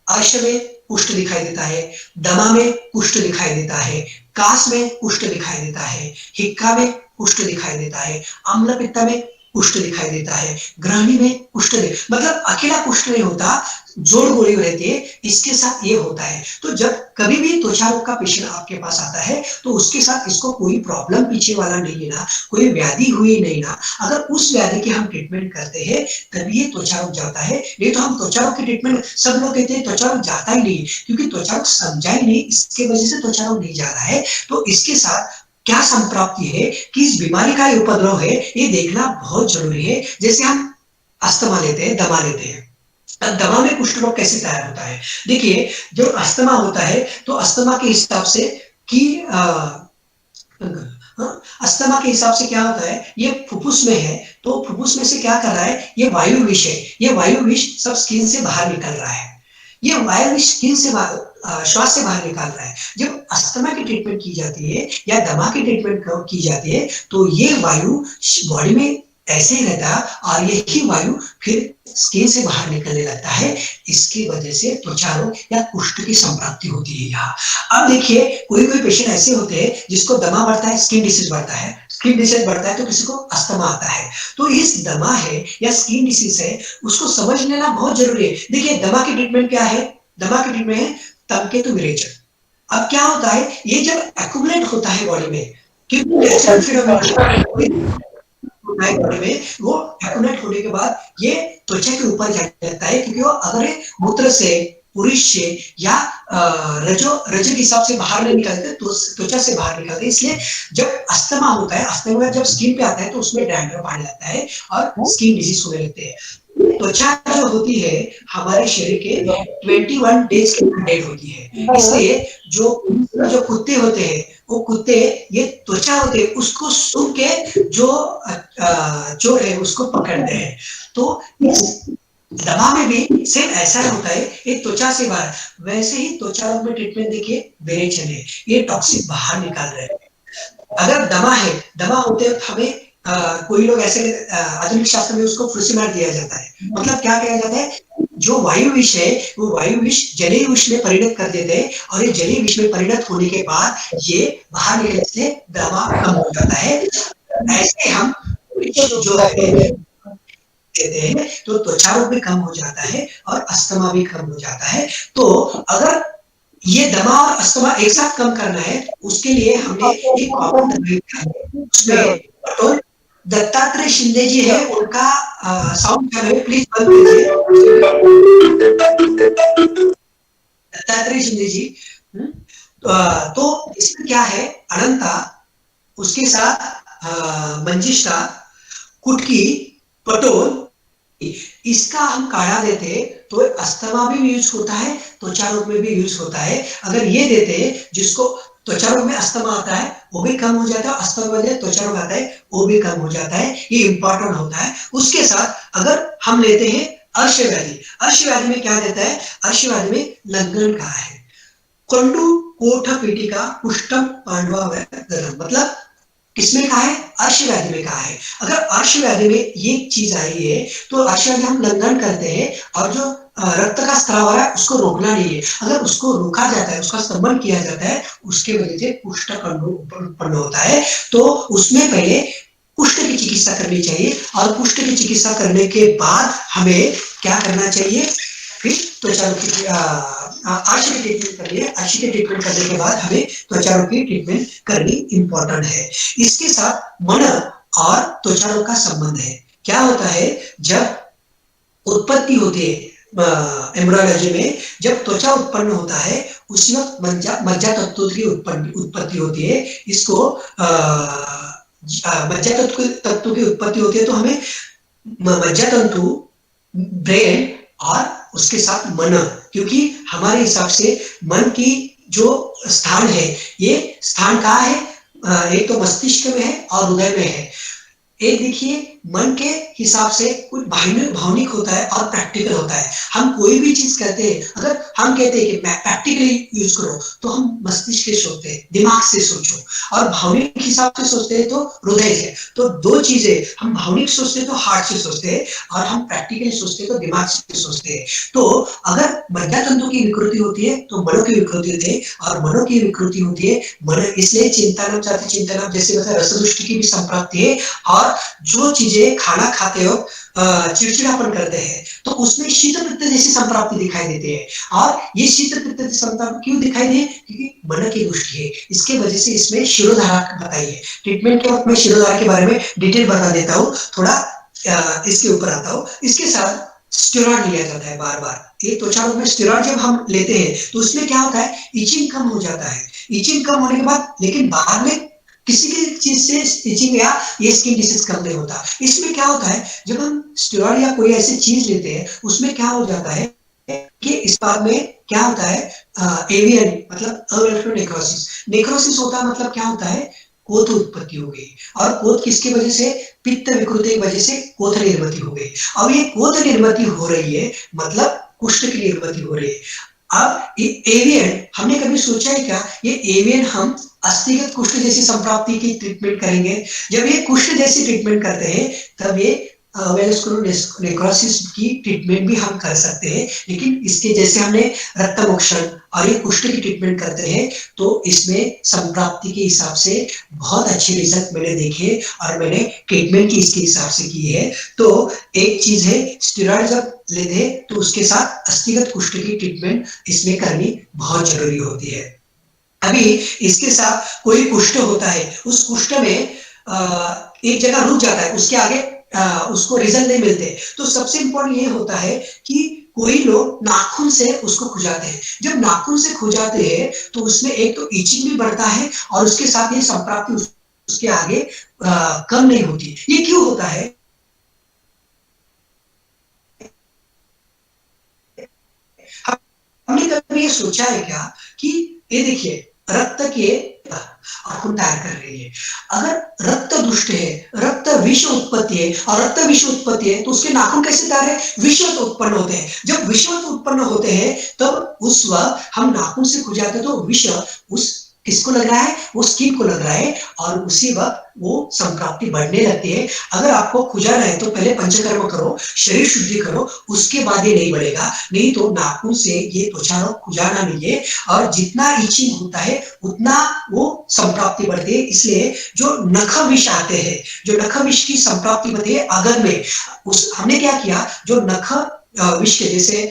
अर्श में कुष्ठ दिखाई देता है, दमा में कुष्ठ दिखाई देता है, कास में कुष्ठ दिखाई देता है, हिक्का में कुष्ठ दिखाई देता है, अम्ल पित्त में कुष्ठ दिखाई देता है, ग्रहणी में कुष्ठ मतलब अकेला कुष्ठ नहीं होता, जोड़ गोली रहती है, इसके साथ ये होता है। तो जब कभी भी त्वचा रोग का पेशेंट आपके पास आता है तो उसके साथ इसको कोई प्रॉब्लम पीछे वाला नहीं है ना, कोई व्याधि हुई नहीं ना, अगर उस व्याधि की हम ट्रीटमेंट करते हैं तभी ये त्वचा रोग जाता है। नहीं तो हम त्वचा रोग की ट्रीटमेंट सब लोग कहते हैं त्वचा रोग जाता ही नहीं, क्योंकि त्वचा रोग समझा ही नहीं, इसके वजह से त्वचा रोग नहीं जा रहा है। तो इसके साथ क्या संप्राप्ति है, किस बीमारी का उपद्रव है, ये देखना बहुत जरूरी है। जैसे हम अस्थमा लेते हैं, दमा लेते हैं, दमा में कुष्ठ रोग कैसे तैयार होता है? देखिए, जब अस्थमा होता है तो अस्थमा के हिसाब से कि अस्थमा के हिसाब से क्या होता है, ये फुफ्फुस में है तो फुफ्फुस में से क्या कर रहा है, ये वायु विष है, ये वायु विष सब स्किन से बाहर निकल रहा है, ये वायु विष स्किन से श्वास से बाहर निकाल रहा है। जब अस्थमा की ट्रीटमेंट की जाती है या दमा की ट्रीटमेंट की जाती है तो ये वायु बॉडी में ऐसे ही रहता है और यही वायु फिर स्किन से बाहर निकलने लगता है, इसकी वजह से त्वचा रोग या कुष्ठ की संप्राप्ति होती है यहाँ। अब देखिए कोई पेशेंट ऐसे होते हैं जिसको दमा बढ़ता है, स्किन डिसीज बढ़ता है, स्किन डिसीज बढ़ता है तो किसी को अस्थमा आता है। तो इस दमा है या स्किन डिसीज है, उसको समझ लेना बहुत जरूरी है। देखिए दमा की ट्रीटमेंट क्या है, दमा की ट्रीटमेंट है तमकेतु विरेचन। अब क्या होता है, ये जब एक्युमुलेट होता है बॉडी में, क्योंकि बॉडी में वो एक्युमुलेट होने के बाद ये त्वचा के ऊपर जाने लगता है, क्योंकि वो अगर मूत्र से, पुरुष से या रज के हिसाब से बाहर नहीं निकलते तो त्वचा से बाहर निकलते, इसलिए जब अस्थमा होता है, अस्थमा जब स्किन पे आता है तो उसमें डैंड्रफ आने लगता है और स्किन डिजीज होने लगते हैं। त्वचा जो होती है हमारे शरीर के 21 डेज के डेड होती है, इसलिए जो कुत्ते होते हैं वो कुत्ते ये त्वचा होते हैं उसको सूंघ के जो चोर है उसको पकड़ते हैं। तो इस दमा में भी सेम ऐसा होता है, एक त्वचा से बाहर, वैसे ही त्वचा रोग में ट्रीटमेंट देखिए विरेचन है, ये टॉक्सिक बाहर निकाल रहे हैं। अगर दमा है, दमा होते वक्त हमें कोई लोग ऐसे आधुनिक शास्त्र में उसको फुसिमार दिया जाता है, मतलब क्या किया जाता है, जो वायु विष है वो वायु विष जलीय विष में परिणत कर देते हैं और ये जलीय विष में परिणत होने के बाद ये बाहर निकलने से दमा कम हो जाता है। ऐसे हम जो है देते हैं तो त्वचा रोग भी कम हो जाता है और अस्थमा भी कम हो जाता है। तो अगर ये दमा और अस्थमा एक साथ कम करना है उसके लिए हमने एक कॉमन तकनीक उसमें दत्तात्रेय शिंदे जी है, उनका साउंड कर रहे प्लीज बंद कीजिए। दत्तात्रेय शिंदे जी, तो इसमें क्या है, अनंता, उसके साथ मंजिष्ठा, कुटकी, पटोल, इसका हम काढ़ा देते तो अस्थमा भी यूज होता है, त्वचा रोग में भी यूज होता है। अगर ये देते जिसको त्वचा रोग में अस्थमा आता है वो भी कम हो जाता है, अस्थमा में त्वचा रोग आता है वो भी कम हो जाता है, ये इंपॉर्टेंट होता है। उसके साथ अगर हम लेते हैं अर्श व्याधि, अर्श व्याधि में क्या देता है, अर्श व्याधि में लंगन का है, कंडू कोठ पीटिका पुष्टम पांडवा, मतलब किसमें कहा है, अर्श व्याधि में कहा है। अगर अर्श व्याधि में ये चीज आई है तो अर्श व्याधि हम लंघन करते हैं और जो रक्त का स्राव हो रहा है उसको रोकना नहीं है, अगर उसको रोका जाता है, उसका संबंध किया जाता है, उसके वजह से कुष्ठ कंडू उत्पन्न होता है। तो उसमें पहले कुष्ठ की चिकित्सा करनी चाहिए और कुष्ठ की चिकित्सा करने के बाद हमें क्या करना चाहिए, फिर त्वचा रोग की अर्श की ट्रीटमेंट करनी है। अर्श की ट्रीटमेंट करने के बाद हमें त्वचा रोग की ट्रीटमेंट करनी इंपॉर्टेंट है। इसके साथ मन और त्वचा रोग का संबंध है। क्या होता है, जब उत्पत्ति होती है एम्ब्रियोलॉजी में जब त्वचा उत्पन्न होता है उसी वक्त मज्जा तत्व की उत्पत्ति होती है। इसको मज्जा तत्व की उत्पत्ति होती है तो हमें मज्जा तंतु, ब्रेन और उसके साथ मन, क्योंकि हमारे हिसाब से मन की जो स्थान है, ये स्थान कहाँ है? एक तो मस्तिष्क में है और हृदय में है। एक देखिए मन के हिसाब से कुछ भावनिक होता है और प्रैक्टिकल होता है। हम कोई भी चीज कहते हैं, अगर हम कहते हैं कि प्रैक्टिकली यूज करो तो हम मस्तिष्क से सोचते हैं, दिमाग से सोचो, और भावनिक हिसाब से सोचते हैं तो हृदय से। तो दो चीजें, हम भावनिक सोचते हैं तो हार्ट से सोचते हैं, और हम प्रैक्टिकली सोचते हैं तो दिमाग से सोचते हैं। तो अगर मज्जा तंतु की विकृति होती है तो मनो की विकृति होती है, और मनो की विकृति होती है मन, इसलिए चिंतनम चाहते चिंतनम, जैसे मतलब रसदुष्टि की भी संप्राप्ति है। और जो चीजें खाना खाते हो चिड़चिड़ापन करते हैं तो उसमें शीत पित्त जैसी संप्राप्ति दिखाई देती है। और ये शीत पित्त जैसी संप्राप्ति क्यों दिखाई दे? क्योंकि मन की दृष्टि है। इसके वजह से इसमें शिरोधारा बताइए। ट्रीटमेंट के वक्त मैं शिरोधारा के बारे में डिटेल बता देता हूँ, थोड़ा इसके ऊपर आता हूँ। इसके साथ स्टेरॉइड लिया जाता है बार बार। ये त्वचा रोग में स्टेरॉइड जब हम लेते हैं तो उसमें क्या होता है, इचिंग कम हो जाता है। इचिंग कम होने के बाद लेकिन बाद में किसी की चीज से इचिंग या ये स्किन डिसीज कम नहीं होता। इसमें क्या होता है, जब हम स्टेरॉइड या कोई ऐसी चीज लेते हैं उसमें क्या हो जाता है कि इस बात में क्या होता है, एवियन मतलब अवेलेबल नेक्रोसिस। नेक्रोसिस होता है मतलब क्या होता है, कोथ उत्पत्ति हो गई। और कोथ किसकी वजह से? पित्त विकृति की वजह से कोथ निर्मित हो गई। अब ये कोथ निर्मित हो रही है मतलब कुष्ठ की निर्मित हो रही है। अब एवियन हमने कभी सोचा है क्या, ये एवियन हम अस्थिगत कुष्ठ जैसी संप्राप्ति की ट्रीटमेंट करेंगे? जब ये कुष्ठ जैसी ट्रीटमेंट करते हैं तब ये नेक्रोसिस की ट्रीटमेंट भी हम कर सकते हैं। लेकिन इसके जैसे हमने रक्त मोक्षण और ये कुष्ठ की ट्रीटमेंट करते हैं तो इसमें संप्राप्ति के हिसाब से बहुत अच्छे रिजल्ट मैंने देखे और मैंने ट्रीटमेंट की इसके हिसाब से की है। तो एक चीज है, स्टेरॉइड जब लेते तो उसके साथ अस्थिगत कुष्ठ की ट्रीटमेंट इसमें करनी बहुत जरूरी होती है। अभी इसके साथ कोई कुष्ठ होता है, उस कुष्ठ में एक जगह रुक जाता है, उसके आगे उसको रिजल्ट नहीं मिलते, तो सबसे इंपॉर्टेंट ये होता है कि कोई लोग नाखून से उसको खुजाते हैं। जब नाखून से खुजाते हैं तो उसमें एक तो इचिंग भी बढ़ता है और उसके साथ ये संप्राप्ति उसके आगे कम नहीं होती। ये क्यों होता है? हमने कभी ये सोचा है क्या कि ये देखिए रक्त के खून तैयार कर रही है। अगर रक्त दुष्ट है, रक्त विष उत्पत्ति है, और रक्त विष उत्पत्ति है तो उसके नाखून कैसे तैयार है? विषवत उत्पन्न होते हैं। जब विषवत उत्पन्न होते हैं तब उस वक्त हम नाखून से खुजाते तो विष उस किसको लग रहा है? वो स्किन को लग रहा है और उसी वक्त वो संप्राप्ति बढ़ने लगती है। अगर आपको खुजाना है तो पहले पंचकर्म करो, शरीर शुद्धि करो, उसके बाद ये नहीं बढ़ेगा। नहीं तो नाखून से ये त्वचा रोग खुजाना नहीं है, और जितना इचिंग होता है उतना वो संप्राप्ति बढ़ती है। इसलिए जो नख विष आते हैं, जो नख विष की संप्राप्ति बढ़ती है अगर में, उस हमने क्या किया, जो नख विष के जैसे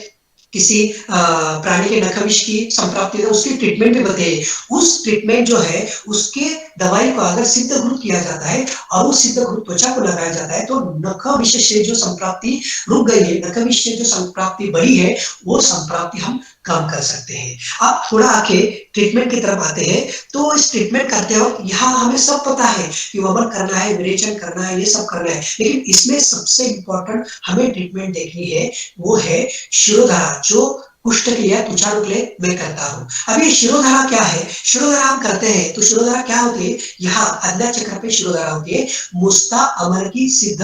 किसी प्राणी के नख विष की संप्राप्ति है उसकी ट्रीटमेंट भी बताइए। उस ट्रीटमेंट जो है उसके दवाई को अगर सिद्ध घृत किया जाता है और उस सिद्ध घृत त्वचा को लगाया जाता है तो नख विष से जो संप्राप्ति रुक गई है, नख विष से जो संप्राप्ति बढ़ी है, वो संप्राप्ति हम कम कर सकते हैं। अब थोड़ा आके ट्रीटमेंट की तरफ आते हैं। तो इस ट्रीटमेंट करते वक्त यहाँ हमें सब पता है कि वमन करना है, विरेचन करना है, ये सब करना है, लेकिन इसमें सबसे इंपॉर्टेंट हमें ट्रीटमेंट देखनी है वो है शिरोधारा, जो कुष्ठ के लिए, त्वचा रोग के लिए मैं करता हूँ। अब ये शिरोधारा क्या है? शिरोधारा हम करते हैं तो शिरोधारा क्या होती है, यहाँ आज्ञा चक्र पे शिरोधारा होती है। मुस्ता अमर की सिद्ध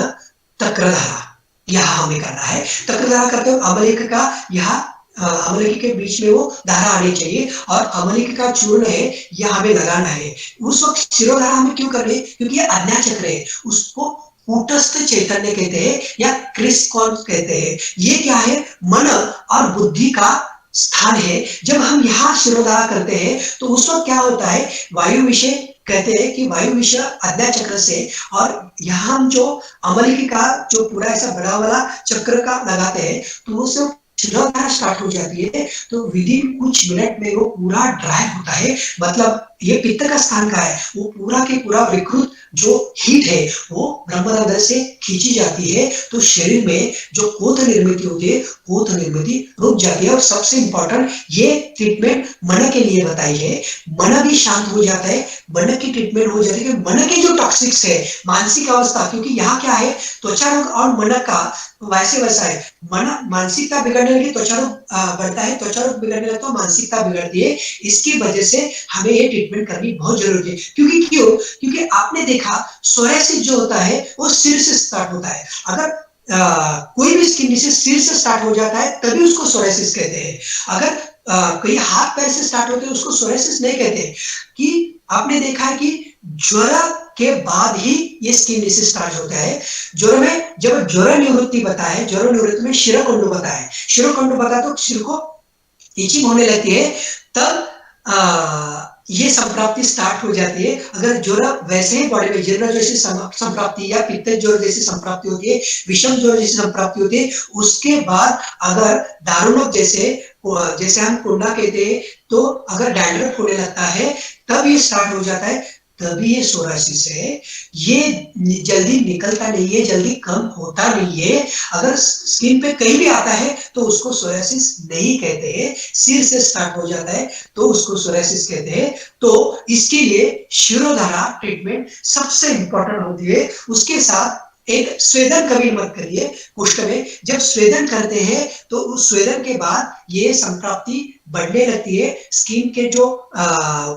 तक्रधारा यहाँ हमें करना है। तक्रधारा करते हो अमलेख का यहाँ अमलेख के बीच में वो धारा आनी चाहिए और अमलेख का चूर्ण है यह हमें लगाना है। उस वक्त शिरोधारा हमें क्यों कर रहे हैं? क्योंकि ये आज्ञा चक्र है, उसको कूटस्थ चैतन्य कहते हैं या क्रिस्कॉन कहते हैं। ये क्या है? मन और बुद्धि का स्थान है। जब हम यहाँ शिरोधारा करते हैं तो उस वक्त क्या होता है, वायु विषय कहते हैं कि वायु विषय आज्ञा चक्र से, और यहाँ हम जो अमलिकी का जो पूरा ऐसा बड़ा वाला चक्र का लगाते हैं तो वो सिर्फ शिरोधारा स्टार्ट हो जाती है, तो विदिन कुछ मिनट में वो पूरा ड्राई होता है। मतलब ये पित्त का स्थान कहाँ है? वो पूरा के पूरा विकृत जो हीट है, वो ब्रह्मरंध्र से खींची जाती है, तो शरीर में जो कोथ निर्मित होती है, कोथ निर्मिति रुक जाती है। और सबसे इम्पोर्टेंट ये ट्रीटमेंट मन के लिए बताई है। मन भी शांत हो जाता है, मन की ट्रीटमेंट हो जाती है। मन के जो टॉक्सिक्स है, मानसिक अवस्था, क्योंकि यहाँ क्या है, त्वचा रोग और मन का वैसे वैसा है। मन मानसिकता बिगड़ने लगी, त्वचा रोग बढ़ता है, त्वचा रोग बिगड़ने लगता है, मानसिकता बिगड़ती है। इसकी वजह से हमें ये ट्रीटमेंट करनी बहुत जरूरी है। क्योंकि क्यों? क्योंकि आपने देखा सोरायसिस जो होता है वो सिर से स्टार्ट होता है। अगर कोई भी स्किन डिसीज सिर से स्टार्ट हो जाता है तभी उसको सोरायसिस कहते हैं। अगर कहीं हाथ पैर से स्टार्ट होते हैं उसको सोरायसिस नहीं कहते। कि आपने देखा है कि ज्वर के बाद ही ये स्किन डिसीज स्टार्ट होता है। ज्वर में जब ज्वर निवृत्ति बताए, ज्वर निवृत्ति में शिरोकुंड बताए, शिरोकुंड बता तो सिर को इचिंग होने लगती है, तब ये संप्राप्ति स्टार्ट हो जाती है। अगर ज्वर वैसे ही बॉडी में जीर्ण जैसी संप्राप्ति या पित्त ज्वर जैसी संप्राप्ति होती है, विषम ज्वर जैसी संप्राप्ति होती है, उसके बाद अगर दारुणक जैसे हम कोंडा कहते हैं, तो अगर डैंड्रफ होने लगता है तब ये स्टार्ट हो जाता है, तभी ये सोरायसिस है। ये जल्दी निकलता नहीं है, जल्दी कम होता नहीं है। अगर स्किन पे कहीं भी आता है तो उसको सोरायसिस नहीं कहते हैं। सिर से स्टार्ट हो जाता है तो उसको सोरायसिस कहते हैं। तो इसके लिए शिरोधारा ट्रीटमेंट सबसे इंपॉर्टेंट होती है। उसके साथ एक स्वेदन कभी मत करिए कुष्ठ में। जब स्वेदन करते हैं तो उस स्वेदन के बाद ये संप्राप्ति बढ़ने लगती है, स्किन के जो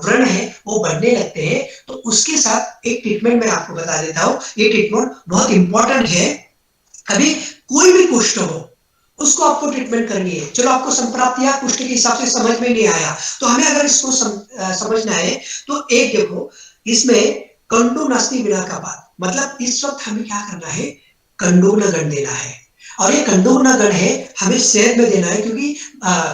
व्रण है वो बढ़ने लगते हैं। तो उसके साथ एक ट्रीटमेंट मैं आपको बता देता हूँ। ये ट्रीटमेंट बहुत इंपॉर्टेंट है। कभी कोई भी कुष्ठ हो उसको आपको ट्रीटमेंट करनी है। चलो आपको संप्राप्ति या कुष्ठ के हिसाब से समझ में नहीं आया, तो हमें अगर इसको समझना है तो एक देखो, इसमें कंडो नास्ति बिना का बात, मतलब इस वक्त हमें क्या करना है, कंडोनागण देना है। और ये कंडोनागण है हमें शहद में देना है, क्योंकि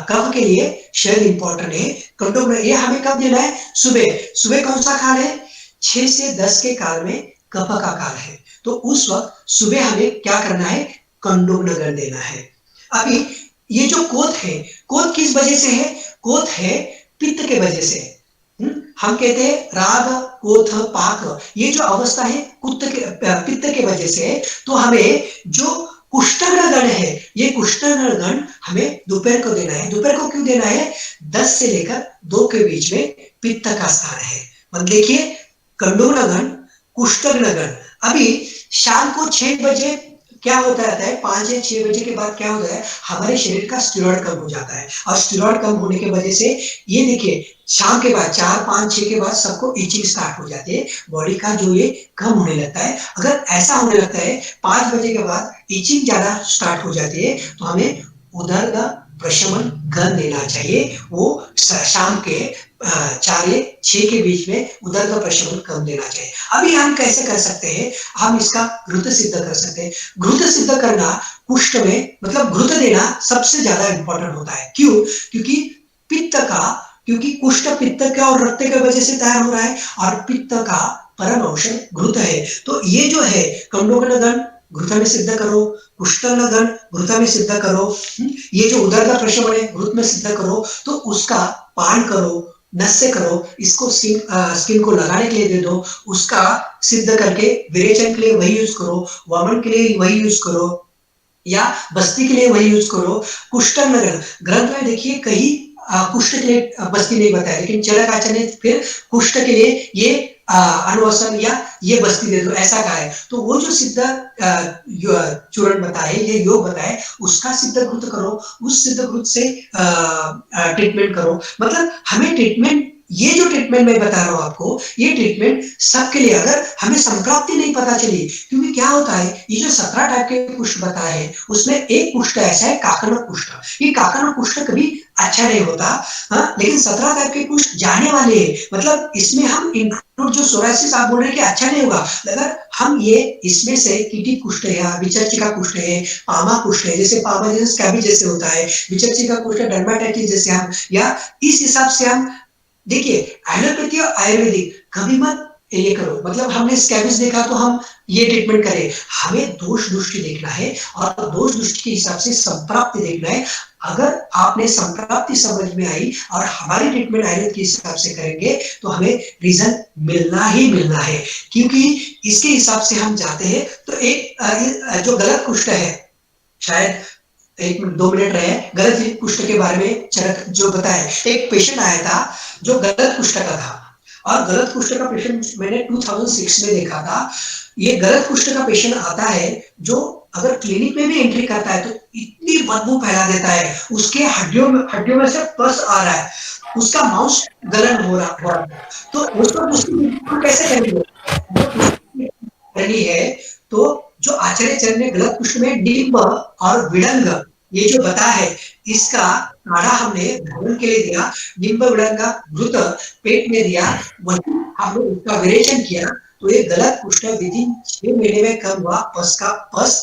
कफ के लिए शहद इंपॉर्टेंट है। कंडोनागण ये हमें कब देना है? सुबह। सुबह कौन सा काल है? 6 से 10 के काल में कफ का काल है, तो उस वक्त सुबह हमें क्या करना है? कंडोनागण देना है। अभी ये जो कोथ है, कोथ किस वजह से है? कोथ है पित्त के वजह से। हम कहते हैं राग कोथ पाक, ये जो अवस्था है पित्त के वजह से। तो हमें जो कुष्ठगण गण है, ये कुष्ठगण गण हमें दोपहर को देना है। दोपहर को क्यों देना है? 10 से लेकर 2 के बीच में पित्त का स्थान है। मतलब देखिए, कंडोनागण, कुष्ठगण। अभी शाम को 6 बजे क्या होता रहता है, 5 या 6 बजे के बाद क्या होता है, हमारे शरीर का स्टेरॉइड कम हो जाता है। और स्टेरॉइड कम होने की वजह से ये देखिए शाम के बाद 4, 5, 6 के बाद सबको इचिंग स्टार्ट हो जाती है, बॉडी का जो ये कम होने लगता है। अगर ऐसा होने लगता है 5 बजे के बाद इचिंग ज्यादा स्टार्ट हो जाती है, तो हमें उधर का प्रशमन गन देना चाहिए। वो शाम के 4 या 6 के बीच में उधर का प्रशमन कम देना चाहिए। अभी हम कैसे कर सकते हैं? हम इसका घृत सिद्ध कर सकते हैं। घृत सिद्ध करना कुष्ठ में, मतलब घृत देना सबसे ज्यादा इंपॉर्टेंट होता है। क्यों? क्योंकि पित्त का, क्योंकि कुष्ठ पित्त का और रक्त के वजह से तैयार हो रहा है, और पित्त का परम औषध घृत है। तो ये जो है कंडोगण घृत में सिद्ध करो, कुष्ठगण घृत में सिद्ध करो, ये जो उदर का प्रशमन है घृत में सिद्ध करो, तो उसका पान करो, नस से करो, इसको स्किन को लगाने के लिए दे दो, उसका सिद्ध करके विरेचन के लिए वही यूज करो, वमन के लिए वही यूज करो, या बस्ती के लिए वही यूज करो। कुष्ठगण ग्रंथ में देखिए कहीं कुष्ठ के लिए बस्ती नहीं बताया, लेकिन चरकाचार्य ने फिर कुष्ठ के लिए ये अनुवसन या ये बस्ती दे दो ऐसा कहा है। तो वो जो सिद्ध चूर्ण बताए, ये योग बताए, उसका सिद्ध घृत करो, उस सिद्ध घृत से ट्रीटमेंट करो। मतलब हमें ट्रीटमेंट, ये जो ट्रीटमेंट मैं बता रहा हूं आपको, ये ट्रीटमेंट सबके लिए, अगर हमें संप्राप्ति नहीं पता चली, क्योंकि क्या होता है, ये जो 17 टाइप के कुष्ठ बताए हैं उसमें एक कुष्ठ ऐसा है काकनक कुष्ठ। ये काकनक कुष्ठ कभी अच्छा नहीं होता, लेकिन 17 टाइप के कुष्ठ जाने वाले हैं। मतलब इसमें हम इंक्लूड जो सोरायसिस आप बोल रहे हैं कि अच्छा नहीं होगा, अगर हम ये इसमें से कीटी कुष्ठ है, विचर्चिका कुष्ठ है, पामा कुष्ठ है, जैसे पामा जैसे स्कैबी जैसे होता है, विचर्चिका कुष्ठ डर्माटाइटिस जैसे हम, या इस हिसाब से हम देखिए एलोपैथी और आयुर्वेदिक कभी मत ये करो, मतलब हमने स्कैबिस देखा तो हम ये ट्रीटमेंट करें। हमें दोष दृष्टि देखना है और दोष दृष्टि के हिसाब से संप्राप्ति देखना है। अगर आपने संप्राप्ति समझ में आई और हमारी ट्रीटमेंट आयुर्वेद के हिसाब से करेंगे तो हमें रिजल्ट मिलना ही मिलना है, क्योंकि इसके हिसाब से हम जाते हैं। तो एक जो गलत कुष्ठ है, शायद 1 मिनट 2 मिनट रहे, गलत कुष्ठ के बारे में चरक जो बताया। एक पेशेंट आया था जो गलत कुष्ठ का था और गलत कुष्ठ का पेशेंट मैंने 2006 में देखा था। ये गलत कुष्ठ का पेशेंट आता है जो अगर क्लिनिक में भी एंट्री करता है तो इतनी बदबू फैला देता है, उसके हड्डियों में से पस आ रहा है, उसका मांस गलन हो रहा है। तो उसको कैसे करेंगे? करनी है तो जो आचार्य चरण ने गलत कुष्ठ में डिंब और विड़ंग ये जो बता है, इसका काढ़ा हमने धारण के लिए दिया। डिंब विड़ंग घृत पेट में दिया, वही हमने उसका विरेचन किया तो ये गलत कुष्ठ विदिन 6 महीने में कम हुआ। पस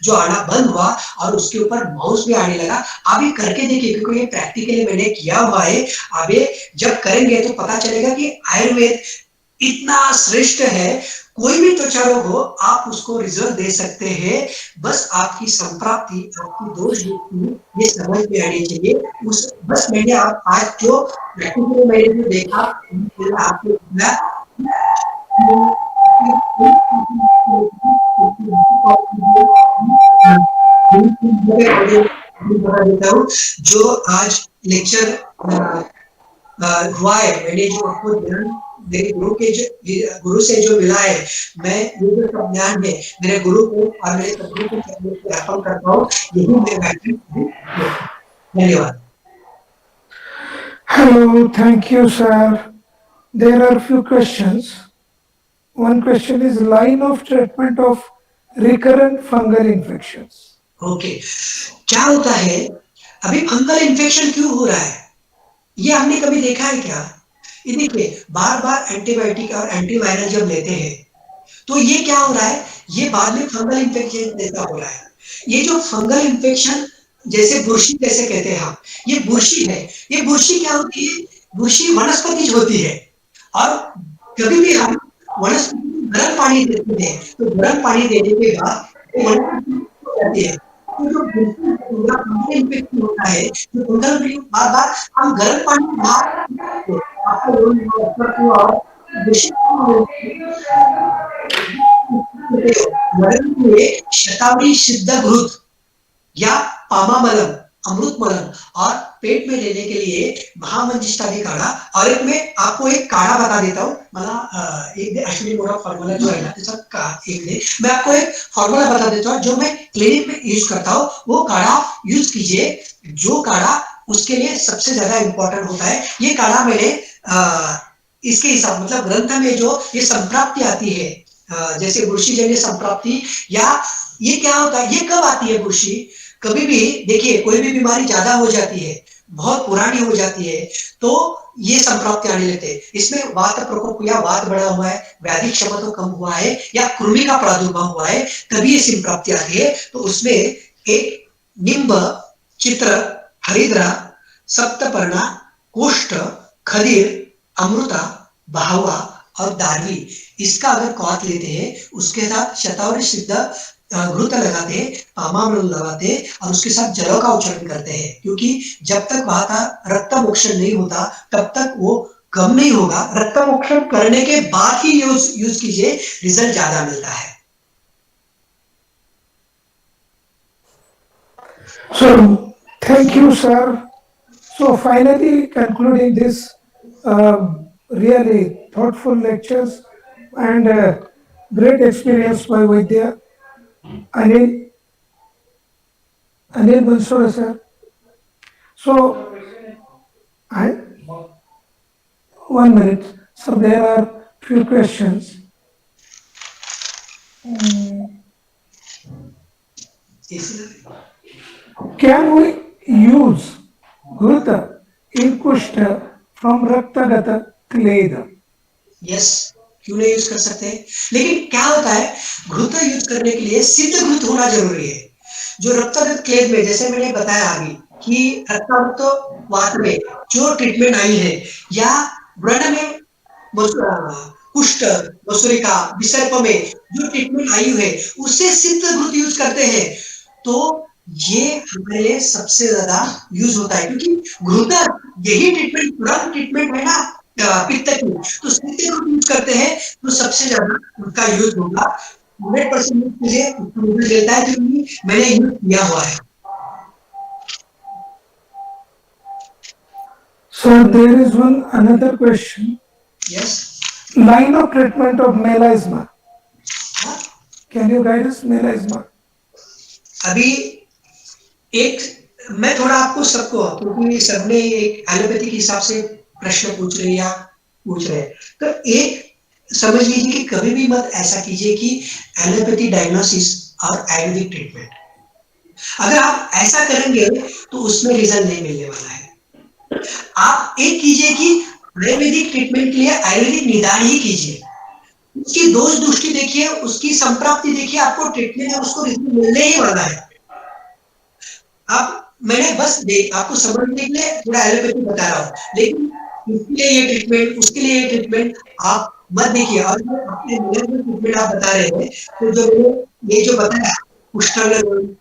जो आना बंद हुआ और उसके ऊपर माउस भी आने लगा। आप भी करके देखिए, क्योंकि ये प्रैक्टिकली मैंने किया हुआ है। अब जब करेंगे तो पता चलेगा कि आयुर्वेद इतना श्रेष्ठ है। कोई भी त्वचा रोग हो आप उसको रिजल्ट दे सकते हैं, बस आपकी संप्राप्ति, आपकी दोष ये समझ में आनी चाहिए। उस बस मैंने आप आज जो मैंने जो देखा आपको देता हूँ। जो आज लेक्चर हुआ है, मैंने जो आपको ज्ञान मेरे गुरु से जो मिला है, मैं ये जो सब ज्ञान है मेरे गुरु को और मेरे सदगुरु को अर्पण करता हूँ। यही मेरा धन्यवाद।
Hello, thank you, sir. There are few questions. One question is line of treatment of recurrent fungal infections.
Okay, क्या होता है? अभी फंगल इन्फेक्शन क्यों हो रहा है? ये हमने कभी देखा है क्या? ये देखिए, बार-बार एंटीबायोटिक और एंटीवायरल जब लेते हैं, तो ये क्या हो रहा है? ये बाद में फंगल इन्फेक्शन जैसा हो रहा है। ये जो फंगल इन्फेक्शन जैसे बुर्शी जैसे कहते हैं हम, ये बुर्शी है। ये बुर्शी क्या होती है? बुर्शी वनस्पतिज होती है और कभी भी हम वनस्पति को गर्म पानी देते हैं, तो गर्म पानी देने के बाद वो वनस्पति हो जाती है। तो जो बुर्शी पूरा फंगल इन्फेक्शन होता है, तो फंगल में बार-बार हम गर्म पानी बाहर आपको और बुर्शी शतावरी सिद्ध घृत या पामामलम, अमृत मलम और पेट में लेने के लिए महामंजिष्ठादी काढ़ा। और एक मैं आपको एक काढ़ा बता देता हूँ। मला एक दे अश्विनी मोरा फॉर्मूला जो है ना, इसका एक दे मैं आपको एक फॉर्मूला बता देता हूँ जो मैं क्लिनिक में यूज करता हूँ। वो काढ़ा यूज कीजिए, जो काढ़ा उसके लिए सबसे ज्यादा इंपॉर्टेंट होता है। ये काढ़ा मैंने इसके हिसाब मतलब ग्रंथ में जो ये संप्राप्ति आती है, जैसे बुर्शी जन्य संप्राप्ति, या ये क्या होता है, ये कब आती है बुर्शी? कभी भी देखिए, कोई भी बीमारी ज्यादा हो जाती है, बहुत पुरानी हो जाती है, तो ये संप्राप्ति आने लगते हैं। इसमें वात प्रकोप या वात बढ़ा हुआ है, व्याधि क्षमता कम हुआ है या कृमि का प्रादुर्भाव हुआ है, तभी ये संप्राप्ति आती है। तो उसमें एक निम्ब, चित्र, हरिद्रा, सप्तपर्णा, कोष्ठ, खदीर, अमृता, भावा और दारवी, इसका अगर क्वाथ लेते हैं, उसके साथ शतावरी सिद्ध घृत लगाते हैं, पामामृत लगाते हैं और उसके साथ जलों का उच्चारण करते हैं, क्योंकि जब तक वहां का रक्त मोक्षण नहीं होता तब तक वो कम नहीं होगा। रक्त मोक्षण करने के बाद ही यूज कीजिए, रिजल्ट ज्यादा मिलता है।
So, thank you, sir. So, finally, concluding this really thoughtful lectures and great experience by Vaidya Anil Bansura, sir. So, I 1 minute. So, there are few questions. Can we use Gruta in Kushta from Raktagata Kleda?
Yes, क्यों नहीं use कर सकते? लेकिन क्या होता है, घृत use करने के लिए सिद्ध घृत होना जरूरी है। जो रक्तगत क्लेद में, जैसे मैंने बताया अभी कि रक्तावृत वात में जो ट्रीटमेंट आई है, या व्रण में कुष्ठ, वसुरिका, विसर्प में जो ट्रीटमेंट आई है उससे सिद्ध घृत यूज करते हैं, तो ये हमारे लिए सबसे ज्यादा यूज होता है, क्योंकि घृत यही ट्रीटमेंट तुरंत ट्रीटमेंट है ना पित्त की, तो सिद्ध घृत यूज करते हैं तो सबसे ज्यादा उनका यूज होगा। 100% मुझे रिजल्ट देता है, क्योंकि मैंने यूज किया हुआ है।
So there is one another question.
Yes,
Line of treatment of melasma. Can you guide us melasma?
अभी एक मैं थोड़ा आपको सबको, क्योंकि सबने एक एलोपैथी के हिसाब से प्रश्न पूछ रहे या पूछ रहे हैं, तो एक समझ लीजिए कि कभी भी मत ऐसा कीजिए कि एलोपैथी डायग्नोसिस और आयुर्वेदिक ट्रीटमेंट, अगर आप ऐसा करेंगे तो उसमें रिजल्ट नहीं मिलने वाला है। आप एक कीजिए कि आयुर्वेदिक ट्रीटमेंट के लिए आयुर्वेदिक निदान ही कीजिए, उसकी दोष दृष्टि देखिए, उसकी संप्राप्ति देखिए, आपको ट्रीटमेंट है उसको रिजल्ट मिलने ही वाला है। आप मैंने बस आपको समझने के लिए थोड़ा एलोपैथी बता रहा हूँ, लेकिन इसके लिए ये ट्रीटमेंट, उसके लिए ये ट्रीटमेंट आप मत देखिए। और जो अपने ट्रीटमेंट आप बता रहे हैं, तो जो मैंने ये जो बताया कुष्ठागन,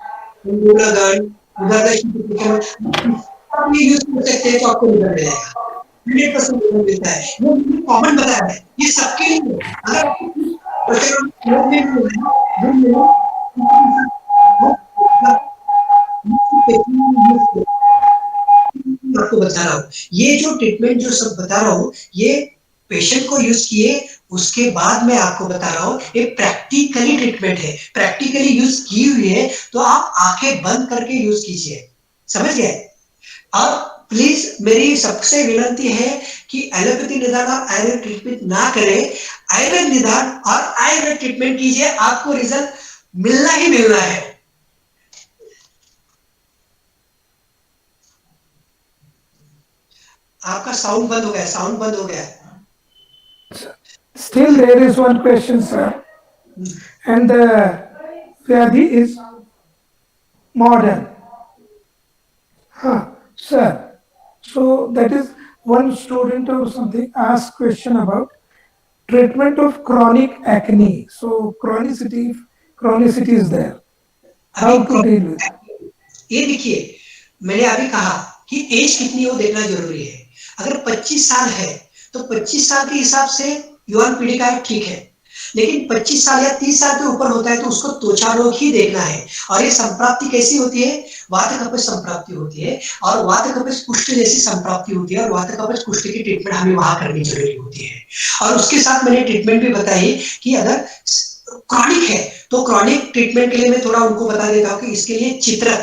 आप ये यूज कर सकते हैं तो आपको रिजल्ट मिलेगा, 100% रिजल्ट मिलता है। वो कॉमन बताया है, ये सबके लिए। अगर आपको आपको बता रहा हूँ, ये जो ट्रीटमेंट जो सब बता रहा हूँ, ये पेशेंट को यूज किए उसके बाद मैं आपको बता रहा हूँ, ये प्रैक्टिकली ट्रीटमेंट है, प्रैक्टिकली यूज की हुई है, तो आप आंखें बंद करके यूज कीजिए, समझ गए। और प्लीज मेरी सबसे विनंती है कि एलोपैथी निदान और आयुर्वेद ट्रीटमेंट ना करें, आयुर्वेद निदान और आयुर्वेद ट्रीटमेंट कीजिए, आपको रिजल्ट मिलना ही मिलना है। आपका साउंड बंद हो गया, साउंड बंद हो गया।
Still there is one question, sir. And the Vyadhi is modern. Huh, sir. So that is one student or something asked question about treatment of chronic acne. So chronicity is there.
अभी
How to deal with?
ये देखिए, मैंने अभी कहा कि as कितनी है वो देखना जरूरी है। अगर 25 साल है तो 25 साल के हिसाब से युवा पीढ़ी का ठीक है, लेकिन 25 साल या 30 साल के ऊपर होता है तो उसको त्वचा रोग ही देखना है। और ये संप्राप्ति कैसी होती है, वात कपच संप्राप्ति होती है, और वात कपच कुष्ठ जैसी संप्राप्ति होती है, और वात कपच कुष्ठ की ट्रीटमेंट हमें वहां करनी जरूरी होती है। और उसके साथ मैंने ट्रीटमेंट भी बताई कि अगर क्रॉनिक है तो क्रॉनिक ट्रीटमेंट के लिए मैं थोड़ा उनको बता देता हूँ कि इसके लिए चित्रक,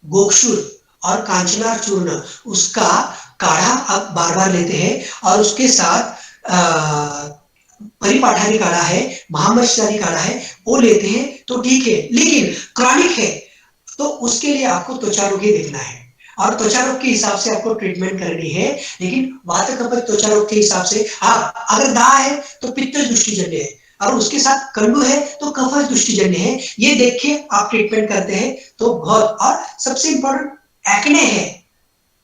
गोक्षुर और कांचनार चूर्ण, उसका काढ़ा आप बार बार लेते हैं, और उसके साथ परिपाठानी काढ़ा है, महामर्शचारी काढ़ा है, वो लेते हैं तो ठीक है। लेकिन क्रॉनिक है तो उसके लिए आपको त्वचा रोग ही देखना है, और त्वचा रोग के हिसाब से आपको ट्रीटमेंट करनी है। लेकिन वात कफत त्वचा रोग के हिसाब से, हाँ अगर दाह है तो पित्त दृष्टिजन्य है, और उसके साथ कंडू है तो कफज दृष्टिजन्य है, ये देख के आप ट्रीटमेंट करते हैं तो बहुत। और सबसे इंपॉर्टेंट एक्ने है,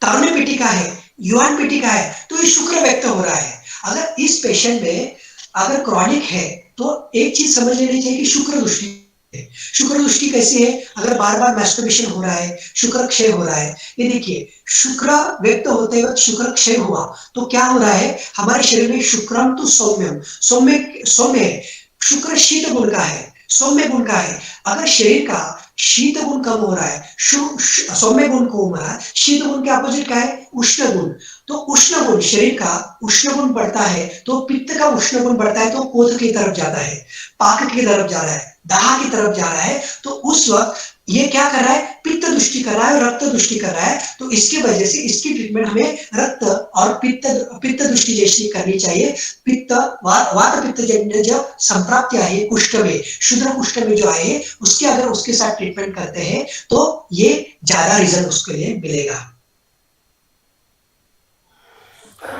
तरुण पिटिका है, युवान पिटिका है, तो ये शुक्र व्यक्त हो रहा है। अगर इस पेशेंट में अगर क्रॉनिक है तो एक चीज समझ लेनी चाहिए कि शुक्र दृष्टि है। शुक्र दृष्टि कैसी है, अगर बार बार मैस्टरबेशन हो रहा है, शुक्र क्षय हो रहा है। ये देखिए, शुक्र व्यक्त होते वक्त शुक्र क्षय हुआ तो क्या हो रहा है, हमारे शरीर में शुक्रम तो सौम्यम, सौम्य सौम्य है, शुक्र शीत गुण का है, सौम्य गुण का है। अगर शरीर का शीत गुण कम हो रहा है, सौम्य गुण कम हो रहा है, शीत गुण के अपोजिट क्या है, उष्ण गुण। तो उष्ण गुण, शरीर का उष्ण गुण बढ़ता है तो पित्त का उष्ण गुण बढ़ता है, तो क्रोध की तरफ जाता है, पाक की तरफ जा रहा है, दाह की तरफ जा रहा है। तो उस वक्त ये क्या कर रहा है, पित्त दृष्टि कर रहा है और रक्त दृष्टि कर रहा है। तो इसकी वजह से इसकी ट्रीटमेंट हमें रक्त और पित्त दृष्टि जैसी करनी चाहिए। पित्त वात पित्त जन्य जब संप्राप्ति आई कुष्ठ में, शुद्र कुष्ठ में जो आए, उसके अगर उसके साथ ट्रीटमेंट करते हैं तो ये ज्यादा रिजल्ट उसके लिए मिलेगा।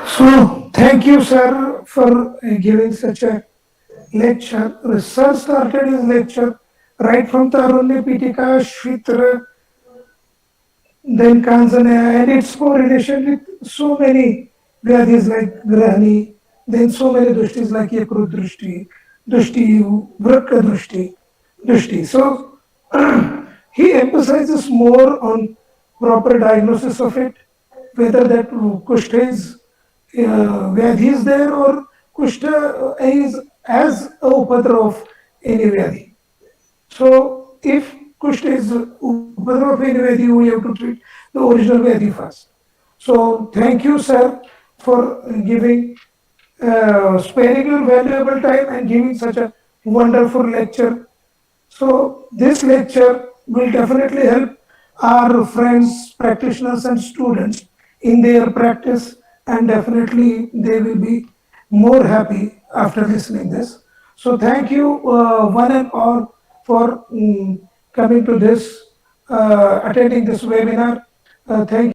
So thank you, sir, for giving such a lecture. Sir started his lecture right from Tarunya Pitika, Shvitra, then Kansanaya, and its correlation with so many Vyadhis like Grahani, Then so many drishtis like Yakrut drishti, drishti, Vrakka drishti. So he emphasizes more on proper diagnosis of it, whether that Kushta is Vyadhi is there or Kushta is as a Upadra of any Vyadhi. So if Kushta is Upadra of any Vyadhi, we have to treat the original Vyadhi first. So thank you, sir, for giving sparing your valuable time and giving such a wonderful lecture. So this lecture will definitely help our friends, practitioners and students in their practice, and definitely they will be more happy after listening this. So thank you one and all for coming to this, attending this webinar. Thank